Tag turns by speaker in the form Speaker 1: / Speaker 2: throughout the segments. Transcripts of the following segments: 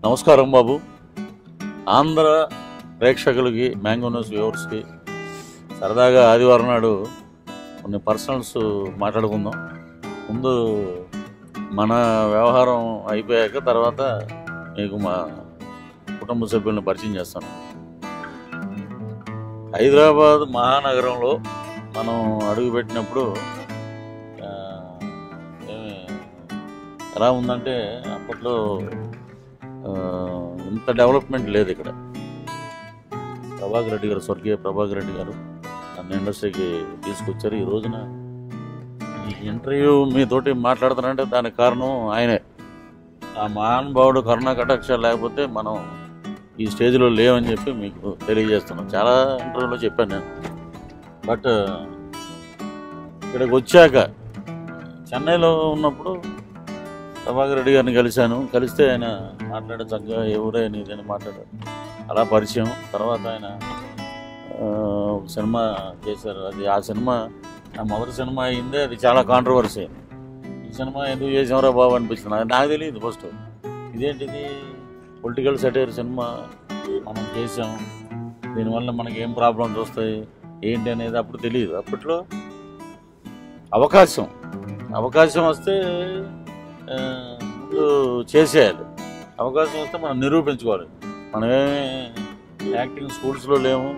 Speaker 1: నమస్కారం బాబు. ఆంధ్ర ప్రేక్షకులకి, mango news వ్యూవర్స్కి సరదాగా ఆదివారం నాడు కొన్ని పర్సనల్స్ మాట్లాడుకుందాం. ముందు మన వ్యవహారం అయిపోయాక తర్వాత మీకు మా కుటుంబ సభ్యులను పరిచయం చేస్తాను. హైదరాబాద్ మహానగరంలో మనం అడుగుపెట్టినప్పుడు ఎలా ఉందంటే అప్పట్లో ఇంత డెవలప్మెంట్ లేదు. ఇక్కడ ప్రభాకర్ రెడ్డి గారు, స్వర్గీయ ప్రభాకర్ రెడ్డి గారు నన్ను ఇండస్ట్రీకి తీసుకొచ్చారు. ఈ రోజున ఈ ఇంటర్వ్యూ మీతోటి మాట్లాడుతానంటే దానికి కారణం ఆయనే. ఆ మహానుభావుడు కరుణా కటాక్షాలు లేకపోతే మనం ఈ స్టేజ్లో లేవని చెప్పి మీకు తెలియజేస్తున్నాం. చాలా ఇంటర్వ్యూలో చెప్పాను నేను. బట్ ఇక్కడికి వచ్చాక చెన్నైలో ఉన్నప్పుడు ప్రభాకర్ రెడ్డి గారిని కలిస్తే ఆయన మాట్లాడే చక్కగా ఎవరే నీదని మాట్లాడారు. అలా పరిచయం. తర్వాత ఆయన సినిమా చేశారు. ఆ సినిమా నా మొదటి సినిమా అయిందే. అది చాలా కాంట్రవర్సీ అయింది. ఈ సినిమా ఎందుకు చేసామరా బాబు అనిపించింది. నాకు తెలియదు ఫస్ట్ ఇదేంటిది పొలిటికల్ సెటైర్ సినిమా మనం చేసాం, దీనివల్ల మనకి ఏం ప్రాబ్లమ్స్ వస్తాయి ఏంటి అనేది అప్పుడు తెలియదు. అప్పట్లో అవకాశం వస్తే ముందు చేసేయాలి. అవకాశం వస్తే మనం నిరూపించుకోవాలి. మనమేమి యాక్టింగ్ స్కూల్స్లో లేము,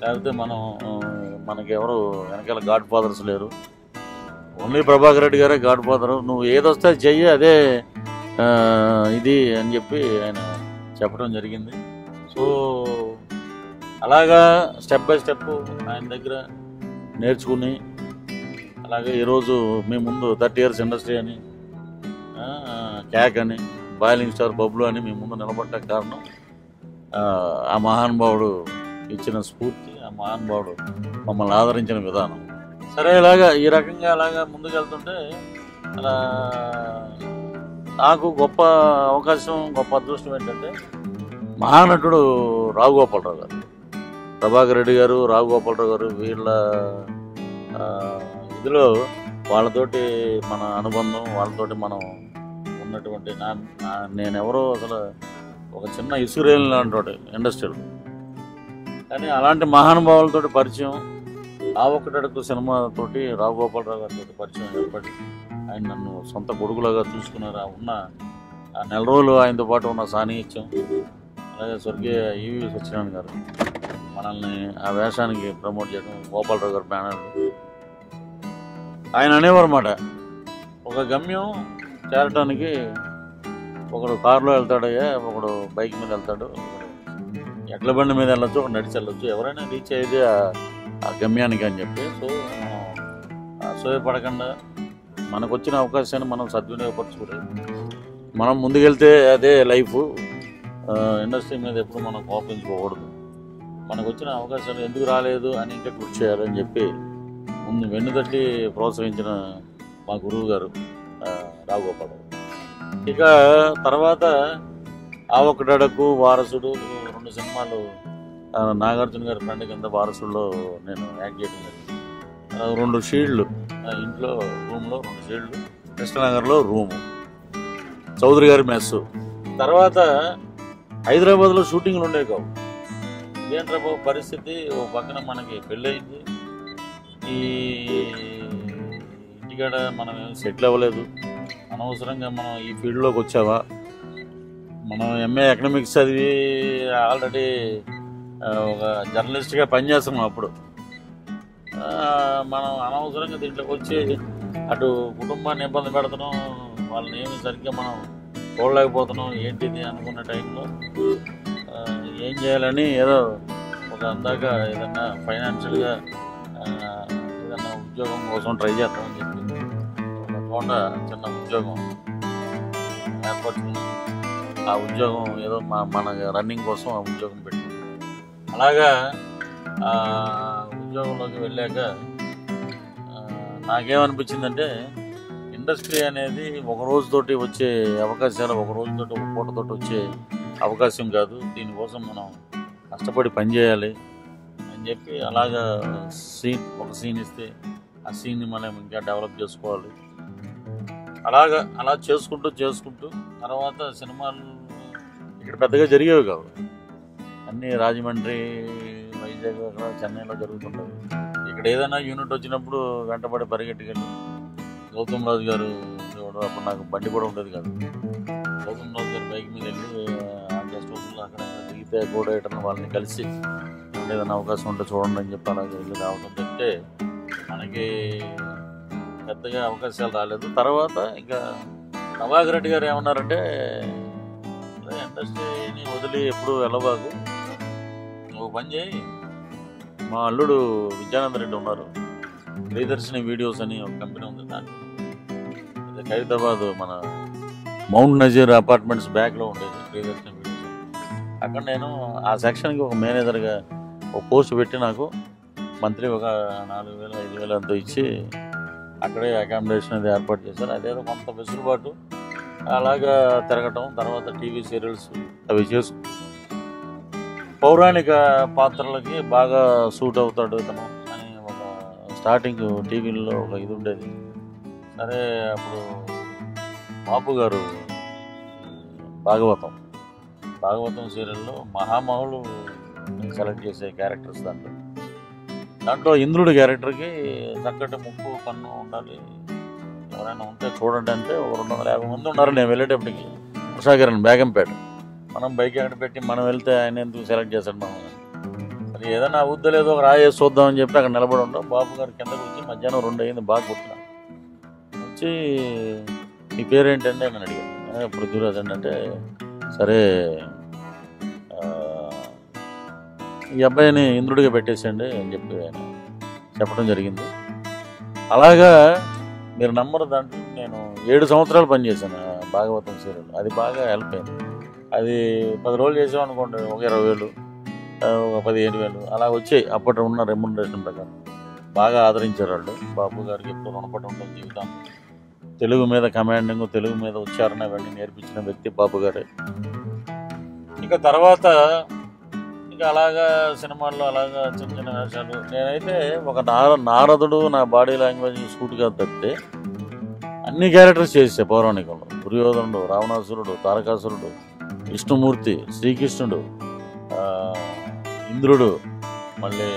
Speaker 1: లేకపోతే మనకెవరు వెనకాల గాడ్ ఫాదర్స్ లేరు. ఓన్లీ ప్రభాకర్ రెడ్డి గారే గాడ్ ఫాదరు. నువ్వు ఏదొస్తే చెయ్యి, అదే ఇది అని చెప్పి ఆయన చెప్పడం జరిగింది. సో అలాగా స్టెప్ బై స్టెప్ ఆయన దగ్గర నేర్చుకుని అలాగే ఈరోజు మీ ముందు 30 years ఇండస్ట్రీ అని, క్యాక్ అని, బాయిలింగ్ స్టార్ బబ్లు అని మీ ముందు నిలబడ్డానికి కారణం ఆ మహానుభావుడు ఇచ్చిన స్ఫూర్తి, ఆ మహానుభావుడు మమ్మల్ని ఆదరించిన విధానం. సరే, ఈ రకంగా అలాగా ముందుకెళ్తుంటే అలా నాకు గొప్ప అవకాశం, గొప్ప అదృష్టం ఏంటంటే మహానటుడు రావు గోపాలరావు గారు, ప్రభాకర్ రెడ్డి గారు, రావు గోపాలరావు గారు వీళ్ళ ఇదిలో వాళ్ళతోటి మన అనుబంధం, వాళ్ళతోటి మనం ఉన్నటువంటి నేనెవరో అసలు ఒక చిన్న ఇసురేల్ లాంటి ఇండస్ట్రీలో, కానీ అలాంటి మహానుభావులతో పరిచయం. ఆ ఒక్కటడుకు సినిమాతోటి రావు గోపాలరావు గారితో పరిచయం ఏర్పడి ఆయన నన్ను సొంత కొడుకులాగా చూసుకున్నారు. ఉన్న ఆ 4 రోజులు ఆయనతో పాటు ఉన్న సాన్నిహిత్యం. అలాగే స్వర్గీయ ఈవి సత్యనారాయణ గారు మనల్ని ఆ వేషానికి ప్రమోట్ చేయడం, గోపాలరావు గారు బ్యానర్. ఆయన అనేవారు మాట, ఒక గమ్యం చేరటానికి ఒకడు కారులో వెళ్తాడయ్యా, ఒకడు బైక్ మీద వెళ్తాడు, ఎడ్ల బండి మీద వెళ్ళొచ్చు, ఒకడు నడిచి వెళ్ళొచ్చు, ఎవరైనా రీచ్ అయ్యేది ఆ గమ్యానికి అని చెప్పి. సో అసూయపడకుండా మనకు వచ్చిన అవకాశాన్ని మనం సద్వినియోగపరచుకుంటే మనం ముందుకెళ్తే అదే లైఫ్. ఇండస్ట్రీ మీద ఎప్పుడు మనం కోపించుకోకూడదు. మనకు వచ్చిన అవకాశాలు ఎందుకు రాలేదు అని ఇంకా కృషి చేయాలని చెప్పి ముందు వెన్నుతట్టి ప్రోత్సహించిన మా గురువు గారు రావు గోపాలరావు. ఇక తర్వాత ఆ ఒక్కడకు, వారసుడు 2 సినిమాలు నాగార్జున గారి ఫ్రెండ్ కింద వారసుల్లో నేను యాక్ట్ చేయడం జరిగింది. 2 షీల్డ్లు ఇంట్లో, రూమ్లో 2 షీల్డ్లు, కృష్ణనగర్లో రూము, చౌదరి గారి మెస్సు. తర్వాత హైదరాబాద్లో షూటింగ్లు ఉండేవి కావు. ఇదేంట్రా బాబు పరిస్థితి, ఓ పక్కన మనకి పెళ్ళయింది, ఈ ఇంటికాడ మనం ఏం సెటిల్ అవ్వలేదు, అనవసరంగా మనం ఈ ఫీల్డ్లోకి వచ్చావా, మనం ఎంఏ ఎకనామిక్స్ చదివి ఆల్రెడీ ఒక జర్నలిస్ట్గా పనిచేస్తున్నాం. అప్పుడు మనం అనవసరంగా దీంట్లోకి వచ్చి అటు కుటుంబాన్ని ఇబ్బంది పెడుతున్నాం, వాళ్ళని ఏమి సరిగ్గా మనం చూడలేకపోతున్నాం, ఏంటిది అనుకున్న టైంలో ఏం చేయాలని ఏదో ఒక అందాక ఏదన్నా ఫైనాన్షియల్గా ఏదన్నా ఉద్యోగం కోసం ట్రై చేద్దామని చెప్పి ఒక చిన్న ఉద్యోగం ఏర్పరచుకుని ఆ ఉద్యోగం ఏదో మన రన్నింగ్ కోసం ఆ ఉద్యోగం పెట్టుకున్నాం. అలాగా ఆ ఉద్యోగంలోకి వెళ్ళాక నాకేమనిపించిందంటే ఇండస్ట్రీ అనేది ఒక రోజుతోటి వచ్చే అవకాశాలు, ఒక రోజుతోటి ఒక పూటతోటి వచ్చే అవకాశం కాదు. దీనికోసం మనం కష్టపడి పనిచేయాలి అని చెప్పి అలాగా ఒక సీన్ ఇస్తే ఆ సీన్ని మనం ఇంకా డెవలప్ చేసుకోవాలి. అలా చేసుకుంటూ తర్వాత సినిమాలు ఇక్కడ పెద్దగా జరిగేవి కావు, అన్నీ రాజమండ్రి, వైజాగ్, అక్కడ చెన్నైలో జరుగుతుంటుంది. ఇక్కడ ఏదైనా యూనిట్ వచ్చినప్పుడు వెంటబడి పరిగెట్టుకెళ్ళి గౌతమ్ రాజు గారు అప్పుడు నాకు బండి కూడా ఉండేది కాదు. గౌతమ్ రాజు గారు బైక్ మీద వెళ్ళి గెస్ట్ హౌస్లో అక్కడ దిగితే కూడా ఎటన్నా వాళ్ళని కలిసి ఏదైనా అవకాశం ఉంటే చూడండి అని చెప్పి అలాగే వెళ్ళి రావడం చెప్తే మనకి పెద్దగా అవకాశాలు రాలేదు. తర్వాత ఇంకా ప్రభాకర్ రెడ్డి గారు ఏమన్నారంటే, ఇండస్ట్రీని వదిలి ఎప్పుడు వెళ్ళబాకు, నువ్వు పని చేయి, మా అల్లుడు విద్యానంద రెడ్డి ఉన్నారు, ప్రియదర్శిని వీడియోస్ అని ఒక కంపెనీ ఉంది, దాంట్లో ఖైరతాబాద్ మన మౌంట్ నజీర్ అపార్ట్మెంట్స్ బ్యాక్లో ఉండేది ప్రియదర్శిని వీడియోస్. అక్కడ నేను ఆ సెక్షన్కి ఒక మేనేజర్గా ఒక పోస్ట్ పెట్టి నాకు మంత్లీ ఒక 4,000 5,000 అంతా ఇచ్చి అక్కడే అకామిడేషన్ అది ఏర్పాటు చేశారు. అదేదో కొంత వెసులుబాటు అలాగా తిరగటం. తర్వాత టీవీ సీరియల్స్ అవి చేసు పౌరాణిక పాత్రలకి బాగా సూట్ అవుతాడు ఇతను అని ఒక స్టార్టింగ్ టీవీలో ఒక ఇది ఉండేది. సరే అప్పుడు బాపు గారు భాగవతం సీరియల్లో మహామహులు సెలెక్ట్ చేసే క్యారెక్టర్స్ దాంట్లో ఇంద్రుడి క్యారెక్టర్కి చక్కటి ముక్కు కన్ను ఉండాలి, ఎవరైనా ఉంటే చూడండి అంటే 250 మంది ఉన్నారు. నేను వెళ్ళేటప్పటికి ఉషాకిరణ్ బేగంపేట, మనం బైక్ ఎక్కడ పెట్టి మనం వెళ్తే ఆయన ఎందుకు సెలెక్ట్ చేశాడు మనం, మరి ఏదైనా అవుద్దలేదో ఒక రాయేసి చూద్దామని చెప్పి అక్కడ నిలబడి ఉండవు. బాబు గారు కిందకు వచ్చి మధ్యాహ్నం 2 అయింది, బాగా పుట్టిన వచ్చి మీ పేరేంటండి అని అడిగాను. పృథ్వీరాజ్ అండి అంటే, సరే ఈ అబ్బాయిని ఇంద్రుడిగా పెట్టేసండి అని చెప్పి ఆయన చెప్పడం జరిగింది. అలాగా మీరు నమ్మరు, దాంట్లో నేను 7 సంవత్సరాలు పనిచేశాను భాగవతం సీరియల్. అది బాగా హెల్ప్ అయింది. అది 10 రోజులు చేసామనుకోండి, ఒక 20,000 ఒక 15,000 అలా వచ్చాయి అప్పటి ఉన్న రెమ్యునరేషన్ ప్రకారం. బాగా ఆదరించారు వాళ్ళు. బాబు గారికి ఎప్పుడు రుణపడి ఉంటుంది జీవితం. తెలుగు మీద కమాండింగ్, తెలుగు మీద ఉచ్చారణ ఇవన్నీ నేర్పించిన వ్యక్తి బాబు గారే. ఇంకా తర్వాత ఇంకా అలాగా సినిమాల్లో అలాగా చిన్న చిన్న వేషాలు. నేనైతే ఒక నారదుడు నా బాడీ లాంగ్వేజ్ సూట్ కాదు తప్పితే అన్ని క్యారెక్టర్స్ చేసే పౌరాణికంలో. దుర్యోధనుడు, రావణాసురుడు, తారకాసురుడు, విష్ణుమూర్తి, శ్రీకృష్ణుడు, ఇంద్రుడు, మళ్ళీ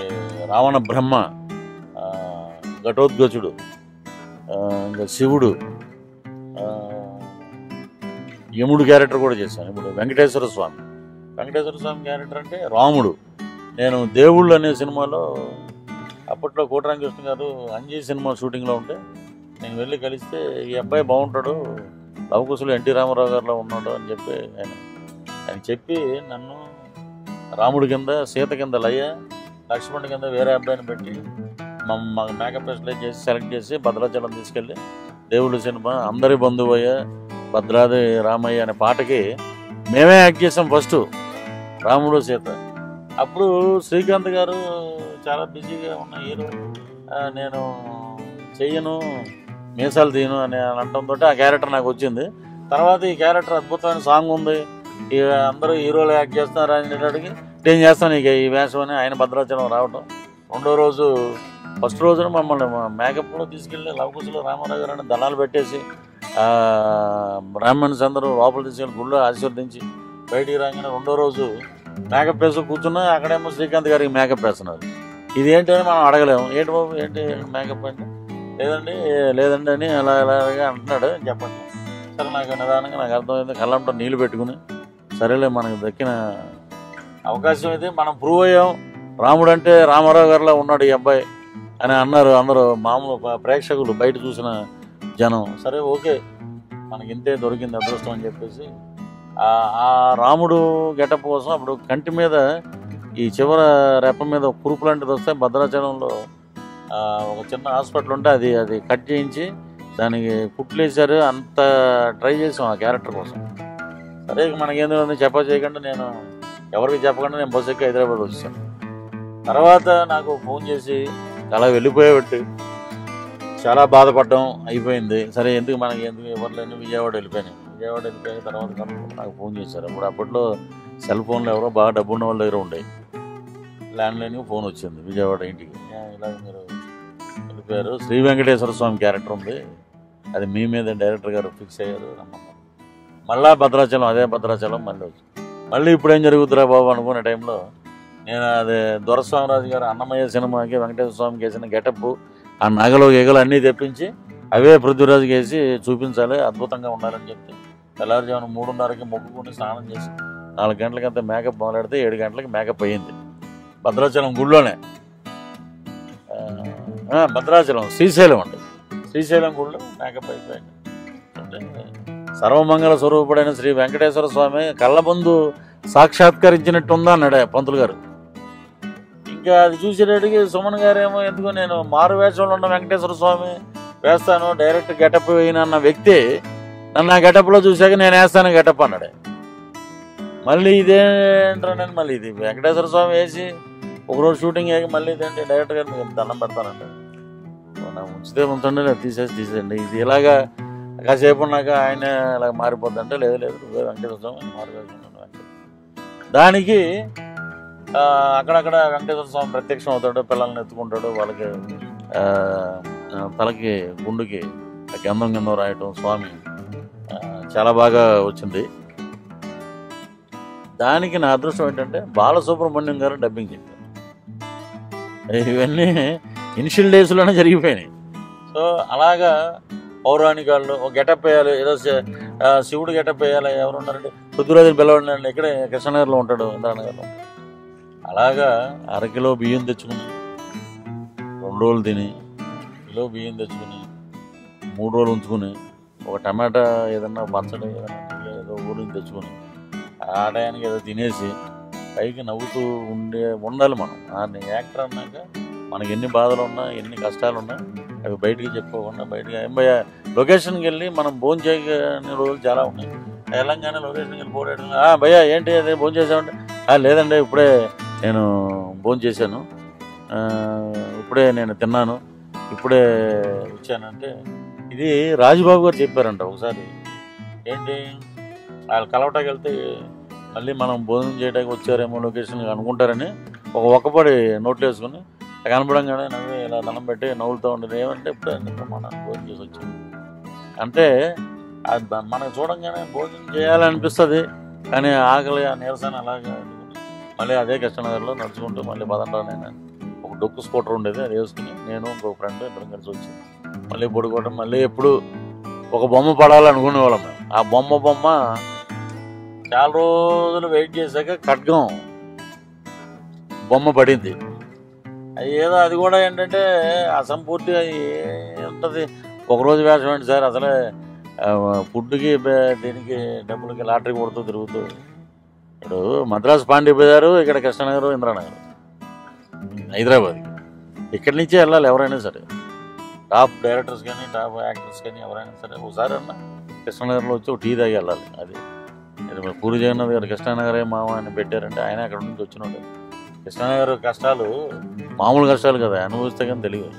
Speaker 1: రావణ బ్రహ్మ, ఘటోద్గచుడు, ఇంకా శివుడు, యముడు క్యారెక్టర్ కూడా చేశాను. ఇప్పుడు వెంకటేశ్వర స్వామి క్యారెక్టర్ అంటే రాముడు. నేను దేవుళ్ళు అనే సినిమాలో అప్పట్లో కోటరామకృష్ణ గారు అంజీ సినిమా షూటింగ్లో ఉంటే నేను వెళ్ళి కలిస్తే, ఈ అబ్బాయి బాగుంటాడు, లవకుశులు ఎన్టీ రామారావు గారిలో ఉన్నాడు అని చెప్పి ఆయన చెప్పి నన్ను రాముడి కింద, సీత కింద లయ్య, లక్ష్మణుడి కింద వేరే అబ్బాయిని పెట్టి మాకు మేకప్ స్పెషలైజ్ చేసి సెలెక్ట్ చేసి భద్రాచలం తీసుకెళ్ళి దేవుడు సినిమా అందరి బంధువయ్య భద్రాది రామయ్య అనే పాటకి మేమే యాక్ట్ చేసాం ఫస్ట్, రాముడు సీత. అప్పుడు శ్రీకాంత్ గారు చాలా బిజీగా ఉన్న హీరో, నేను చెయ్యను, మీసాలు తీయను అని అనటంతో ఆ క్యారెక్టర్ నాకు వచ్చింది. తర్వాత ఈ క్యారెక్టర్ అద్భుతమైన సాంగ్ ఉంది, అందరూ హీరోలు యాక్ట్ చేస్తున్నారు అనేటడికి నేను చేస్తాను ఇక ఈ వేషం అని ఆయన భద్రాచలం రావటం. రెండో రోజు ఫస్ట్ రోజున మమ్మల్ని మేకప్లో తీసుకెళ్ళి లవకుశలో రామారావు గారు అని దళాలు పెట్టేసి బ్రాహ్మణ్స్ అందరూ లోపల తీసుకెళ్ళి గుళ్ళో ఆశీర్వదించి బయటికి రాగానే రెండో రోజు మేకప్ వేసి కూర్చున్నా, అక్కడేమో శ్రీకాంత్ గారికి మేకప్ వేస్తున్నారు. ఇదేంటి అని మనం అడగలేము. ఏంటి బాబు ఏంటి మేకప్ అంటే, లేదండి అని అలాగే అంటున్నాడు, చెప్పండి. సరే నాకు నిదానంగా నాకు అర్థమైంది, కళ్ళంతో నీళ్ళు పెట్టుకుని సరేలే మనకు దక్కిన అవకాశం అయితే మనం ప్రూవ్ అయ్యాం, రాముడు అంటే రామారావు గారిలో ఉన్నాడు ఈ అబ్బాయి అని అన్నారు అందరూ మామూలు ప్రేక్షకులు, బయట చూసిన జనం. సరే ఓకే మనకి ఇంతే దొరికింది అదృష్టం అని చెప్పేసి ఆ రాముడు గెటప్ కోసం అప్పుడు కంటి మీద ఈ చివర రెప్ప మీద కురుపు లాంటిది వస్తే భద్రాచలంలో ఒక చిన్న హాస్పిటల్ ఉంటే అది కట్ చేయించి దానికి కుట్లేసారు. అంత ట్రై చేసాం ఆ క్యారెక్టర్ కోసం. సరే మనకేందో చేయకుండా నేను ఎవరికి చెప్పకుండా నేను బస్సు ఎక్కి హైదరాబాద్ వచ్చాను. తర్వాత నాకు ఫోన్ చేసి అలా వెళ్ళిపోయేబట్టి చాలా బాధపడడం అయిపోయింది. సరే మనకి ఎందుకు ఇవ్వట్లేదు, విజయవాడ వెళ్ళిపోయాను తర్వాత నాకు ఫోన్ చేశారు. అప్పట్లో సెల్ ఫోన్లు ఎవరో బాగా డబ్బు ఉన్న వాళ్ళ దగ్గర ఉండేవి. ల్యాండ్లైన్కి ఫోన్ వచ్చింది విజయవాడ ఇంటికి, ఇలాగ మీరు వెళ్ళిపోయారు, శ్రీ వెంకటేశ్వర స్వామి క్యారెక్టర్ ఉంది, అది మీ మీద డైరెక్టర్ గారు ఫిక్స్ అయ్యారు రమ్మన్నారు. మళ్ళా భద్రాచలం, అదే భద్రాచలం మళ్ళీ వచ్చి మళ్ళీ ఇప్పుడు ఏం జరుగుతురా బాబు అనుకునే టైంలో నేను అదే దొరస్వామిరాజు గారు అన్నమయ్య సినిమాకి వెంకటేశ్వర స్వామికి వేసిన గెటప్, ఆ నగలు ఎగలు అన్నీ తెప్పించి అవే పృథ్వీరాజుకి వేసి చూపించాలి, అద్భుతంగా ఉండాలని చెప్తే తెల్లారుజామున 3:30కి మొక్కుకుని స్నానం చేసి 4 గంటలకంతా మేకప్ మొదలెడితే 7 గంటలకి మేకప్ అయ్యింది. భద్రాచలం గుడిలోనే, భద్రాచలం శ్రీశైలం అండి, శ్రీశైలం గుడిలో మేకప్ అయిపోయింది. అంటే సర్వమంగళ స్వరూపుడైన శ్రీ వెంకటేశ్వర స్వామి కళ్ళ ముందు సాక్షాత్కరించినట్టుందా అన్నాడు పంతులు గారు. ఇంకా అది చూసేటట్టుకి సుమన్ గారేమో ఎందుకు నేను మారు వేషంలో ఉన్న వెంకటేశ్వర స్వామి వేస్తాను, డైరెక్ట్ గెటప్ వేయనన్న వ్యక్తి నన్ను ఆ గెటప్లో చూశాక నేను వేస్తాను గెటప్ అన్నాడు. మళ్ళీ ఇదేంటారు, నేను మళ్ళీ ఇది వెంకటేశ్వర స్వామి వేసి ఒకరోజు షూటింగ్ అయ్యాక మళ్ళీ ఇదేంటి డైరెక్ట్గా మీకు దండం పెడతానంటే ఉంచితే ఉంచండి, లేదు తీసేయండి, ఇది ఇలాగా కాసేపు ఉన్నాక ఆయన ఇలా మారిపోద్ది అంటే లేదు నువ్వే వెంకటేశ్వర స్వామి మారిపోతున్నాను. దానికి అక్కడక్కడ వెంకటేశ్వర స్వామి ప్రత్యక్షం అవుతాడు, పిల్లల్ని ఎత్తుకుంటాడు, వాళ్ళకి తలకి గుండుకి గంధం రాయటం స్వామి చాలా బాగా వచ్చింది. దానికి నా అదృష్టం ఏంటంటే బాలసుబ్రహ్మణ్యం గారు డబ్బింగ్ చెప్పారు. ఇవన్నీ ఇనిషియల్ డేస్లోనే జరిగిపోయినాయి. సో అలాగా పౌరాణికాల్లో ఒక గెటప్ వేయాలి, ఏదో శివుడు గెటప్ వేయాలి, ఎవరు ఉన్నారంటే పృథ్వీరాజుని పిలవండి, ఇక్కడే కృష్ణనగర్లో ఉంటాడు, ఇంద్రానగర్లో. అలాగా 1/2 కిలో బియ్యం తెచ్చుకుని 2 రోజులు తిని, కిలో బియ్యం తెచ్చుకుని 3 రోజులు ఉంచుకుని, ఒక టమాటా ఏదన్నా పచ్చడి ఏదో ఊరిని తెచ్చుకొని ఆ టయానికి ఏదో తినేసి పైకి నవ్వుతూ ఉండాలి మనం. యాక్టర్ అన్నాక మనకి ఎన్ని బాధలు ఉన్నా ఎన్ని కష్టాలు ఉన్నా అవి బయటికి చెప్పుకోకుండా బయటకి లొకేషన్కి వెళ్ళి మనం భోజనం చేయని రోజులు చాలా ఉన్నాయి. తెలంగాణ లొకేషన్కి వెళ్ళి పోరాడు, భయ్యా ఏంటి అదే భోజనం చేసామంటే లేదండి ఇప్పుడే నేను భోజనం చేశాను, ఇప్పుడే నేను తిన్నాను, ఇప్పుడే వచ్చానంటే ఇది రాజుబాబు గారు చెప్పారంట ఒకసారి. ఏంటి వాళ్ళు కలవటానికి వెళ్తే మళ్ళీ మనం భోజనం చేయడానికి వచ్చారేమో లొకేషన్ అనుకుంటారని ఒక్కపడి నోట్లు వేసుకుని కనపడంగానే నవ్వి ఇలా దండం పెట్టి నవ్వులుతూ ఉండదు. ఏమంటే ఇప్పుడు మనం భోజనం చేసి వచ్చాము అంటే అది మనకు చూడంగానే భోజనం చేయాలనిపిస్తుంది, కానీ ఆకలి ఆ నీరసన అలాగే మళ్ళీ అదే కృష్ణనగర్లో నడుచుకుంటూ మళ్ళీ నేను ఒక డొక్కు స్కూటర్ ఉండేది, అది వేసుకుని నేను ఇంకో ఫ్రెండ్ ఇద్దరం కలిసి వచ్చి మళ్ళీ పడుకోవడం, మళ్ళీ ఎప్పుడు ఒక బొమ్మ పడాలనుకునే వాళ్ళం మేము. ఆ బొమ్మ చాలా రోజులు వెయిట్ చేశాక ఖడ్గం బొమ్మ పడింది. ఏదో అది కూడా ఏంటంటే అసంపూర్తిగా ఉంటుంది. ఒకరోజు వేషం ఏంటి సార్, అసలే ఫుడ్కి దీనికి డబ్బులకి లాటరీ కొడుతూ తిరుగుతూ. ఇప్పుడు మద్రాసు పాండే బజారు, ఇక్కడ కృష్ణనగర్, ఇంద్రానగర్, హైదరాబాద్కి ఇక్కడి నుంచే వెళ్ళాలి ఎవరైనా సరే. టాప్ డైరెక్టర్స్ కానీ టాప్ యాక్టర్స్ కానీ ఎవరైనా సరే ఒకసారి అన్న కృష్ణనగర్లో వచ్చి ఒక టీ తాగి వెళ్ళాలి. అది పూరి జగన్నాథ్ గారు కృష్ణనగరే మామ అని పెట్టారంటే ఆయన అక్కడ నుంచి వచ్చినాడు. కృష్ణనగర్ కష్టాలు మామూలు కష్టాలు కదా, అనుభవిస్తే కానీ తెలియదు,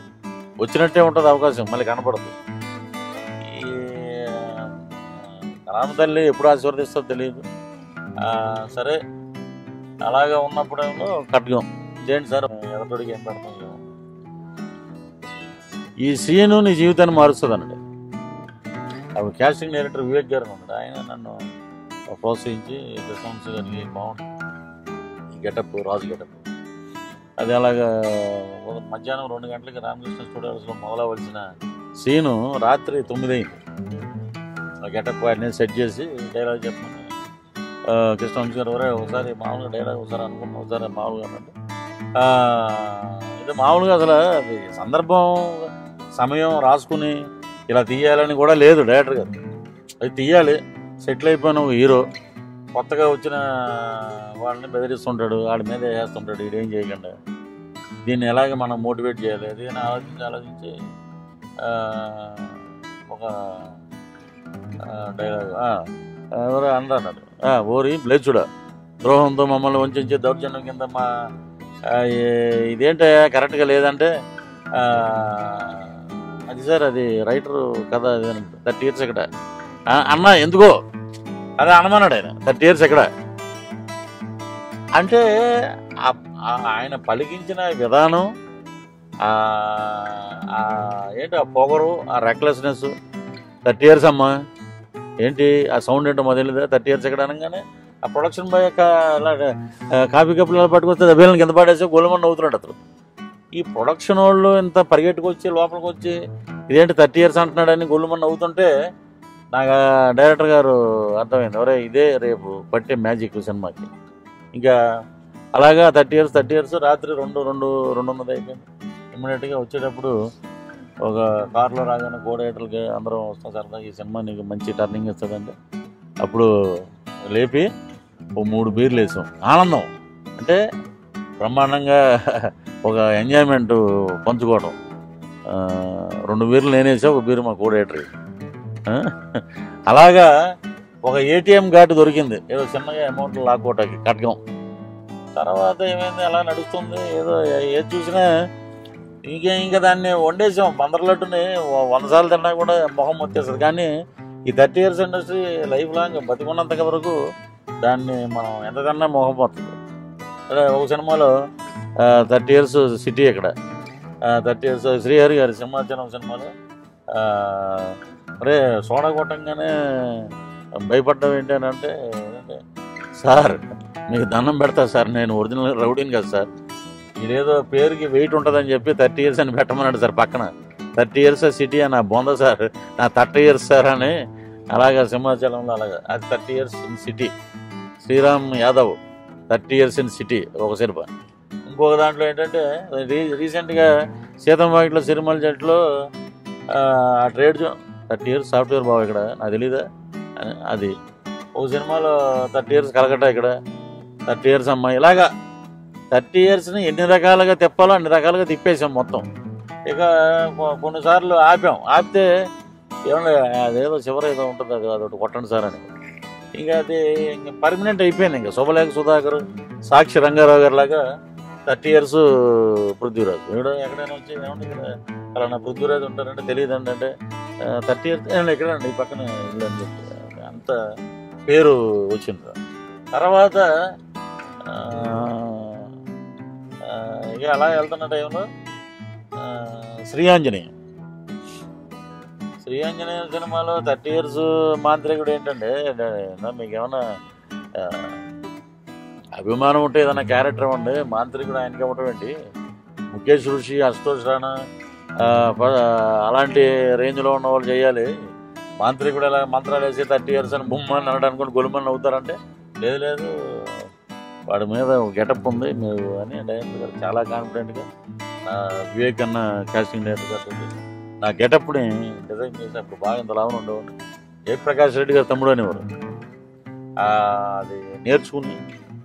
Speaker 1: వచ్చినట్టే ఉంటుంది అవకాశం, మళ్ళీ కనపడదు. ఈ రామ తల్లి ఎప్పుడు ఆశీర్వదిస్తుందో తెలియదు. సరే అలాగా ఉన్నప్పుడేమో ఖడ్గం ఇదేంటి సార్ ఎదటోడికి ఏం పెడతాం, ఈ సీను నీ జీవితాన్ని మారుస్తుంది అన్నాడు. అప్పుడు క్యాస్టింగ్ డైరెక్టర్ వివేక్ గారు ఉన్నాడు, ఆయన నన్ను ప్రోత్సహించి కృష్ణవంశీ గారికి బాగుంటుంది ఈ గెటప్, రాజు గెటప్. అది అలాగా మధ్యాహ్నం 2 గంటలకి రామకృష్ణ స్టూడియోస్లో మొదలవలసిన సీను రాత్రి 9 అయింది. ఆ గెటప్ అన్నీ సెట్ చేసి డైలాగ్ చెప్పమని కృష్ణవంశీ గారు ఒకసారి మామూలుగా డైలాగ్ ఒకసారి అనుకున్నాం, ఒకసారి మామూలుగా అన్నట్టు ఇది మామూలుగా అసలు అది సందర్భం సమయం రాసుకుని ఇలా తీయాలని కూడా లేదు డైరెక్టర్ గారు. అది తీయాలి, సెటిల్ అయిపోయిన ఒక హీరో కొత్తగా వచ్చిన వాళ్ళని బెదిరిస్తుంటాడు, వాడి మీద వేస్తుంటాడు, ఇదేం చేయకుండా దీన్ని ఎలాగ మనం మోటివేట్ చేయాలి అది అని ఆలోచించి ఒక డైలాగ్ ఎవరో అన్నాడు, ఓరి బ్లేచుడా ద్రోహంతో మమ్మల్ని వంచే దౌర్జన్యం కింద మా ఇదేంటే కరెక్ట్గా లేదంటే అది సార్ అది రైటరు కదా అది 30 years ఎక్కడ అన్న ఎందుకో అదే అనమన్నాడు ఆయన. 30 years ఎక్కడ అంటే ఆయన పలికించిన విధానం ఏంటి ఆ పొగరు, ఆ రెక్లెస్నెస్. 30 years అమ్మా ఏంటి ఆ సౌండ్ ఏంటో మొదలదా 30 years ఎక్కడ అనగానే ఆ ప్రొడక్షన్ బాయ్ అలా కాఫీ కప్పులు ఎలా పట్టుకొస్తే వీళ్ళని కింద పడేసి గొల్లమని నవ్వుతున్నాడు అతను. ఈ ప్రొడక్షన్ వాళ్ళు ఇంత పరిగెట్టుకొచ్చి లోపలికి వచ్చి ఇదేంటి 30 years అంటున్నాడని గొల్లమని నవ్వుతుంటే నాకు డైరెక్టర్ గారు అర్థమైంది, ఎవరే ఇదే రేపు పట్టే మ్యాజిక్ సినిమాకి. ఇంకా అలాగా 30 years రాత్రి 2:30 అయిపోయింది. ఇమ్మీడియట్గా వచ్చేటప్పుడు ఒక కార్లో రాగానే కోడేటర్లకి అందరం వస్తాం సరదా, ఈ సినిమా నీకు మంచి టర్నింగ్ ఇస్తుందండి. అప్పుడు లేపి ఓ 3 బీర్లు వేసాం. ఆనందం అంటే బ్రహ్మాండంగా ఒక ఎంజాయ్మెంట్ పంచుకోవడం. 2 బీర్లు నేనేసా, 1 బీరు మా కోడేటరీ. అలాగా ఒక ATM కార్డు దొరికింది ఏదో చిన్నగా అమౌంట్ లాక్కోటానికి కట్గం. తర్వాత ఏమైంది అలా నడుస్తుంది, ఏదో ఏది చూసినా ఇంకా దాన్ని వండేసాం. బందర్లట్టుని 100 సార్లు తిన్నా కూడా మొహం వచ్చేస్తుంది. కానీ ఈ 30 years ఇండస్ట్రీ లైఫ్ లాంగ్ బతికున్నంత వరకు దాన్ని మనం ఎంత తిన్నా మొహం పోతుంది. అదే ఒక సినిమాలో 30 years సిటీ, ఇక్కడ 30 years శ్రీహరి గారి సింహాచలం సినిమాలో అరే సోడా కొట్టంగానే భయపడ్డం ఏంటి అని అంటే, సార్ మీకు దండం పెడతా సార్, నేను ఒరిజినల్ రౌడీని కదా సార్, ఇదేదో పేరుకి వెయిట్ ఉంటుందని చెప్పి 30 years అని పెట్టమన్నాడు సార్. పక్కన 30 years సిటీ అని, నా బొంద సార్ నా 30 years సార్ అని. అలాగా సింహాచలంలో అలాగా అది 30 years in city. Sriram Yadav 30 years in city ఒక సినిమా. ఇంకొక దాంట్లో ఏంటంటే రీసెంట్గా సీతంబాయిట్లో సిరిమల జట్లో ఆ ట్రేడ్ 30 years సాఫ్ట్వేర్ బాబు ఇక్కడ నాకు తెలీదా అది. ఒక సినిమాలో 30 years కలకట్టా, ఇక్కడ 30 years అమ్మాయి. ఇలాగా 30 yearsని ఎన్ని రకాలుగా తిప్పాలో అన్ని రకాలుగా తిప్పేసాం మొత్తం. ఇక కొన్నిసార్లు ఆపితే ఏమన్నా అదేదో చివరి ఏదో ఉంటుంది, అదొకటి కొట్టండి సార్ అని. ఇంకా అది ఇంకా పర్మనెంట్ అయిపోయింది. ఇంకా శుభలేఖ సుధాకర్, సాక్షి రంగారావు గారి లాగా 30 years పృథ్వీరాజ్. ఇప్పుడు ఎక్కడైనా వచ్చి ఏమంటే ఇక్కడ అలా నా పృథ్వీరాజ్ ఉంటారంటే తెలియదండి అంటే 30 years ఎక్కడండి ఈ పక్కన ఇల్లు అని చెప్పి అంత పేరు వచ్చింది. తర్వాత ఇక అలా వెళ్తున్న టైంలో శ్రీయాంజనేయం సినిమాలో 30 years మాంత్రికుడు ఏంటంటే, మీకు ఏమన్నా అభిమానం ఉంటే ఏదైనా క్యారెక్టర్ ఇవ్వండి, మాంత్రికుడు ఆయనకి ఇవ్వటం ఏంటి? ముఖేష్ ఋషి, అశుతోష్ రాణా అలాంటి రేంజ్లో ఉన్న వాళ్ళు చేయాలి. మాంత్రికుడు ఎలా మంత్రాలు వేసి 30 years అని బొమ్మని అనడానికి గొలుమని అవుతారంటే లేదు వాడి మీద గెటప్ ఉంది మీరు అని డైరెక్టర్ గారు చాలా కాన్ఫిడెంట్గా వివేక్ అన్న కాస్టింగ్ డైరెక్టర్ గారు నా గెటప్ని డిజైన్ చేసి అప్పుడు బాగా ఇంత లాభం ఉండేవాడు. జయప్రకాష్ రెడ్డి గారు తమ్ముడు అనేవారు. అది నేర్చుకుని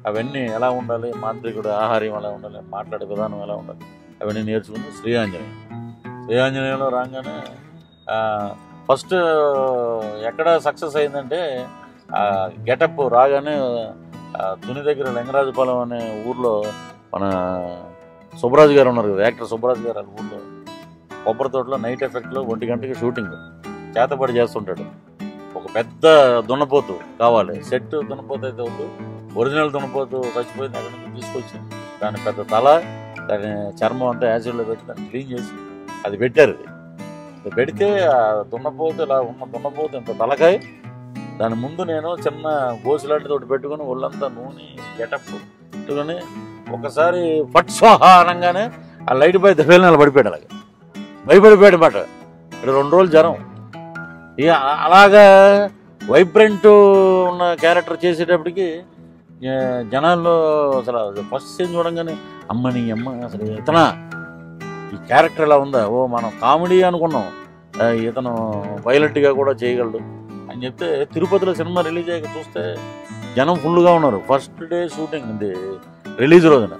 Speaker 1: అవన్నీ ఎలా ఉండాలి, మాంత్రికుడు ఆహార్యం ఎలా ఉండాలి, మాట్లాడే విధానం ఎలా ఉండాలి, అవన్నీ నేర్చుకుని శ్రీయాంజనేయంలో రాగానే ఫస్ట్ ఎక్కడ సక్సెస్ అయిందంటే గెటప్ రాగానే తుని దగ్గర లింగరాజపాలెం అనే ఊర్లో మన సుబ్బరాజు గారు ఉన్నారు కదా, యాక్టర్ సుబ్బరాజు గారు. వాళ్ళ ఊళ్ళో కొబ్బరి తోటలో నైట్ ఎఫెక్ట్లో 1 గంటకి షూటింగ్ చేతబడి చేస్తుంటాడు. ఒక పెద్ద దున్నపోతు కావాలి, సెట్ దున్నపోతు అయితే వద్దు, ఒరిజినల్ దున్నపోతు చచ్చిపోయింది. అక్కడ నుంచి తీసుకొచ్చి దాని పెద్ద తల, దాని చర్మం అంతా యాసిడ్లో పెట్టి దాన్ని క్లీన్ చేసి అది పెట్టారు. అది పెడితే ఆ దున్నపోతు ఇలా ఉన్న దున్నపోతు ఇంత తలకాయ, దాని ముందు నేను చిన్న గోసులాంటి తోటి పెట్టుకుని ఒళ్ళంతా నూనె గెటప్ పెట్టుకుని ఒకసారి ఫట్ స్వాహా అనగానే ఆ లైట్ పై దెబ్బలు పడిపోయాడు. అలాగే భయపడిపోయాడు అన్నమాట. ఇక్కడ 2 రోజులు జ్వరం. ఇక అలాగా వైబ్రెంట్ ఉన్న క్యారెక్టర్ చేసేటప్పటికి జనాల్లో అసలు ఫస్ట్ సీన్ చూడంగానే అమ్మని అమ్మ అసలు ఇతనా ఈ క్యారెక్టర్ ఎలా ఉందా, ఓ మనం కామెడీ అనుకున్నాం, ఇతను వైలెంట్గా కూడా చేయగలడు అని చెప్తే తిరుపతిలో సినిమా రిలీజ్ అయ్యాక చూస్తే జనం ఫుల్గా ఉన్నారు. ఫస్ట్ డే షూటింగ్ ఇది రిలీజ్ రోజున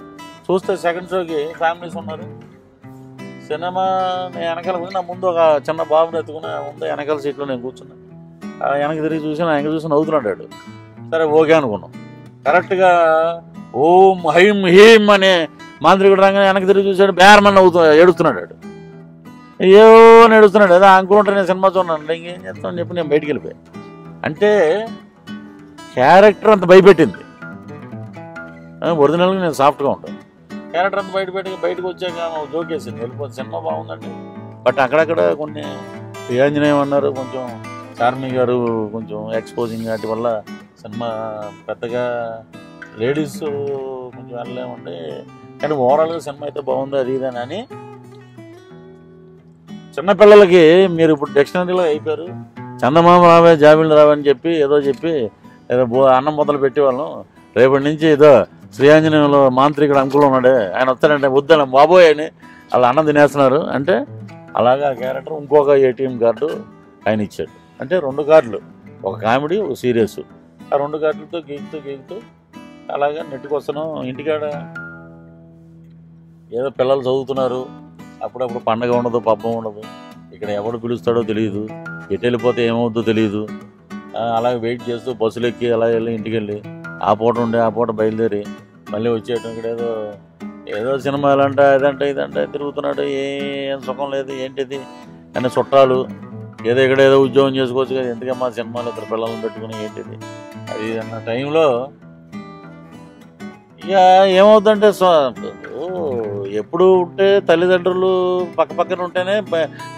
Speaker 1: చూస్తే సెకండ్ షోకి ఫ్యామిలీస్ ఉన్నారు. సినిమా నేను వెనకాల పోయి నా ముందు ఒక చిన్న బాబుని ఎత్తుకుని ముందు వెనకాల సీట్లో నేను కూర్చున్నా. వెనక తిరిగి చూసి నా వెనక చూసి నవ్వుతున్నాడు. సరే ఓకే అనుకున్నాం. కరెక్ట్గా ఓం హైం హీం అనే మాంత్రికుడు రాగానే వెనక తిరిగి చూసాడు, బేరమని ఏడుస్తున్నాడు. ఏవో ఏడుస్తున్నాడు. ఏదో అనుకుంటే నేను సినిమా చూడను, ఇంకేం చేస్తామని చెప్పి నేను బయటికి వెళ్ళిపోయాను. అంటే క్యారెక్టర్ అంత భయపెట్టింది. ఒరిజినల్గా నేను సాఫ్ట్గా ఉంటాను. క్యారెక్టర్ అంతా బయటకు వచ్చాక జోకేసింది, వెళ్ళిపోతుంది. సినిమా బాగుందండి. బట్ అక్కడక్కడ కొన్ని శ్రీయాంజనేయం అన్నారు, కొంచెం చార్మి గారు కొంచెం ఎక్స్పోజింగ్ వాటి వల్ల సినిమా పెద్దగా లేడీస్ కొంచెం వెళ్ళలేమంటే, కానీ ఓవరాల్గా సినిమా అయితే బాగుంది అది ఇదని అని. చిన్నపిల్లలకి మీరు ఇప్పుడు డిక్షనరీలో అయిపోయారు. చందమామ రావే జాబిలు రావని చెప్పి ఏదో అన్నం మొదలు పెట్టేవాళ్ళం. రేపటి నుంచి ఏదో శ్రీఆంజనేయంలో మాంత్రికుడు అంకులు ఉన్నాడే, ఆయన వస్తాడంటే వద్దాను బాబోయ్ అని వాళ్ళు అన్నం తినేస్తున్నారు అంటే, అలాగా ఆ క్యారెక్టర్ ఇంకొక ఏటీఎం కార్డు ఆయన ఇచ్చాడు. అంటే 2 కార్డులు, ఒక కామెడీ ఒక సీరియస్. ఆ 2 కార్డులతో గీకుతూ అలాగా నెట్టుకొస్తున్నాం. ఇంటికాడ ఏదో పిల్లలు చదువుతున్నారు, అప్పుడప్పుడు పండగ ఉండదు, పబ్బం ఉండదు, ఇక్కడ ఎవడు పిలుస్తాడో తెలియదు, ఎటు వెళ్ళిపోతే ఏమవుద్దో తెలియదు. అలాగే వెయిట్ చేస్తూ బస్సులు ఎక్కి అలా వెళ్ళి ఇంటికి వెళ్ళి ఆ పూట ఉండి ఆ పూట బయలుదేరి మళ్ళీ వచ్చేయటం. ఇక్కడ ఏదో సినిమాలు అంటే అదంటే ఇదంటే తిరుగుతున్నాడు, ఏం సుఖం లేదు ఏంటిది అని చుట్టాలు ఏదో ఇక్కడ ఏదో ఉద్యోగం చేసుకోవచ్చు కదా, ఎందుకమ్మా సినిమాలు ఇద్దరు పిల్లలను పెట్టుకుని ఏంటిది అది అన్న టైంలో ఇక ఏమవుతుందంటే ఎప్పుడు ఉంటే తల్లిదండ్రులు పక్కన ఉంటేనే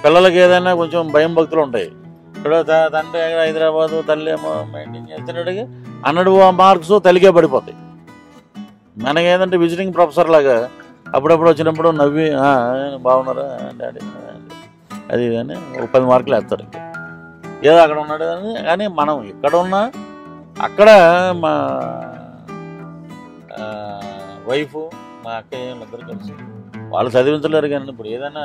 Speaker 1: పిల్లలకి ఏదైనా కొంచెం భయం భక్తులు ఉంటాయి. ఇక్కడ తండ్రి హైదరాబాదు, తల్లి ఏమో మెయింటైన్ చేస్తున్నాడికి 100 మార్క్స్ తల్లికే పడిపోతాయి. మనకేంటంటే విజిటింగ్ ప్రొఫెసర్ లాగా అప్పుడప్పుడు వచ్చినప్పుడు నవ్వి బాగున్నారా డాడీ అది కానీ ఒక 10 మార్కులు వేస్తారు. ఏదో అక్కడ ఉన్నాడు అని. కానీ మనం ఇక్కడ ఉన్నా అక్కడ మా వైఫ్ మా అక్కయ్య వాళ్ళందరూ కలిసి వాళ్ళు చదివించలేరు. కానీ ఇప్పుడు ఏదైనా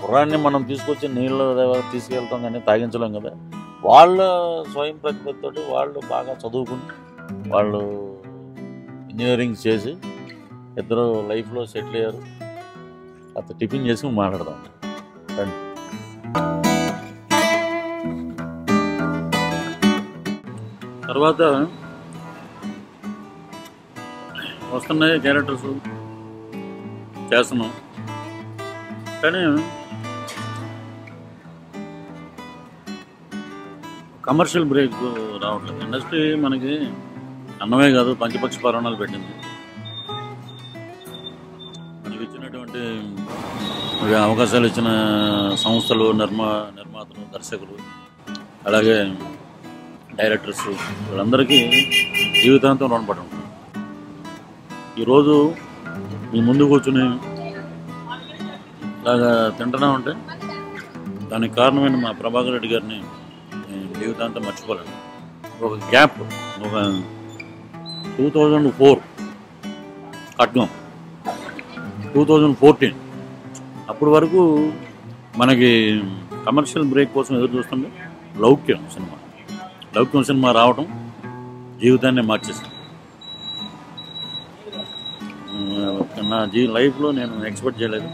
Speaker 1: కుర్రాన్ని మనం తీసుకొచ్చి నీళ్ళు తీసుకెళ్తాం కానీ తాగించలేం కదా. వాళ్ళ స్వయం ప్రతిభతోటి వాళ్ళు బాగా చదువుకుని వాళ్ళు ఇంజనీరింగ్ చేసి ఇద్దరు లైఫ్లో సెటిల్ అయ్యారు. అతను టిఫిన్ చేసుకుని మాట్లాడదాం రండి. తర్వాత వస్తున్నాయి క్యారెక్టర్స్ చేస్తున్నాం. కానీ కమర్షియల్ బ్రేక్ రావట్లేదు. ఇండస్ట్రీ మనకి అన్నమే కాదు పంచపక్ష పర్వణాలు పెట్టింది. మనకి ఇచ్చినటువంటి అవకాశాలు ఇచ్చిన సంస్థలు, నిర్మాతలు, దర్శకులు, అలాగే డైరెక్టర్స్ వీళ్ళందరికీ జీవితాంతం రుణపడి ఉంటాం. ఈరోజు మీ ముందు కూర్చుని ఇలాగా తింటున్నా ఉంటే దానికి కారణమైన మా ప్రభాకర్ రెడ్డి గారిని జీవితాంతం మర్చిపోలేను. ఒక గ్యాప్, ఒక 2004 ఖడ్గం, 2014 అప్పటి వరకు మనకి కమర్షియల్ బ్రేక్ కోసం ఎదురు చూస్తుండే లౌక్యం సినిమా రావటం జీవితాన్ని మార్చేసింది. నా లైఫ్లో నేను ఎక్స్పెక్ట్ చేయలేదు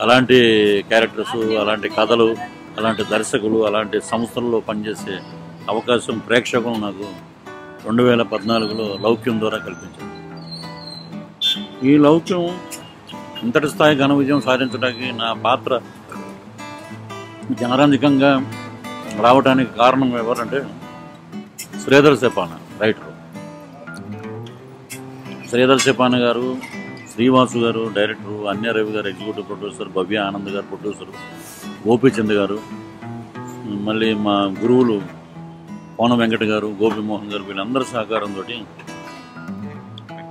Speaker 1: అలాంటి క్యారెక్టర్స్, అలాంటి కథలు, అలాంటి దర్శకులు, అలాంటి సంస్థల్లో పనిచేసే అవకాశం ప్రేక్షకులు నాకు 2014లో లౌక్యం ద్వారా కల్పించారు. ఈ లౌక్యం ఇంతటి స్థాయి ఘన విజయం సాధించడానికి నా పాత్ర జనరంజకంగా రావడానికి కారణం ఎవరంటే శ్రీధర్ సెపాన రైటరు. శ్రీధర్ సెపాన గారు, శ్రీవాసు గారు డైరెక్టరు, అన్య రవి గారు ఎగ్జిక్యూటివ్ ప్రొడ్యూసర్, భవ్య ఆనంద్ గారు ప్రొడ్యూసరు, గోపీచంద్ గారు, మళ్ళీ మా గురువులు కోన వెంకట గారు, గోపిమోహన్ గారు, వీళ్ళందరి సహకారంతో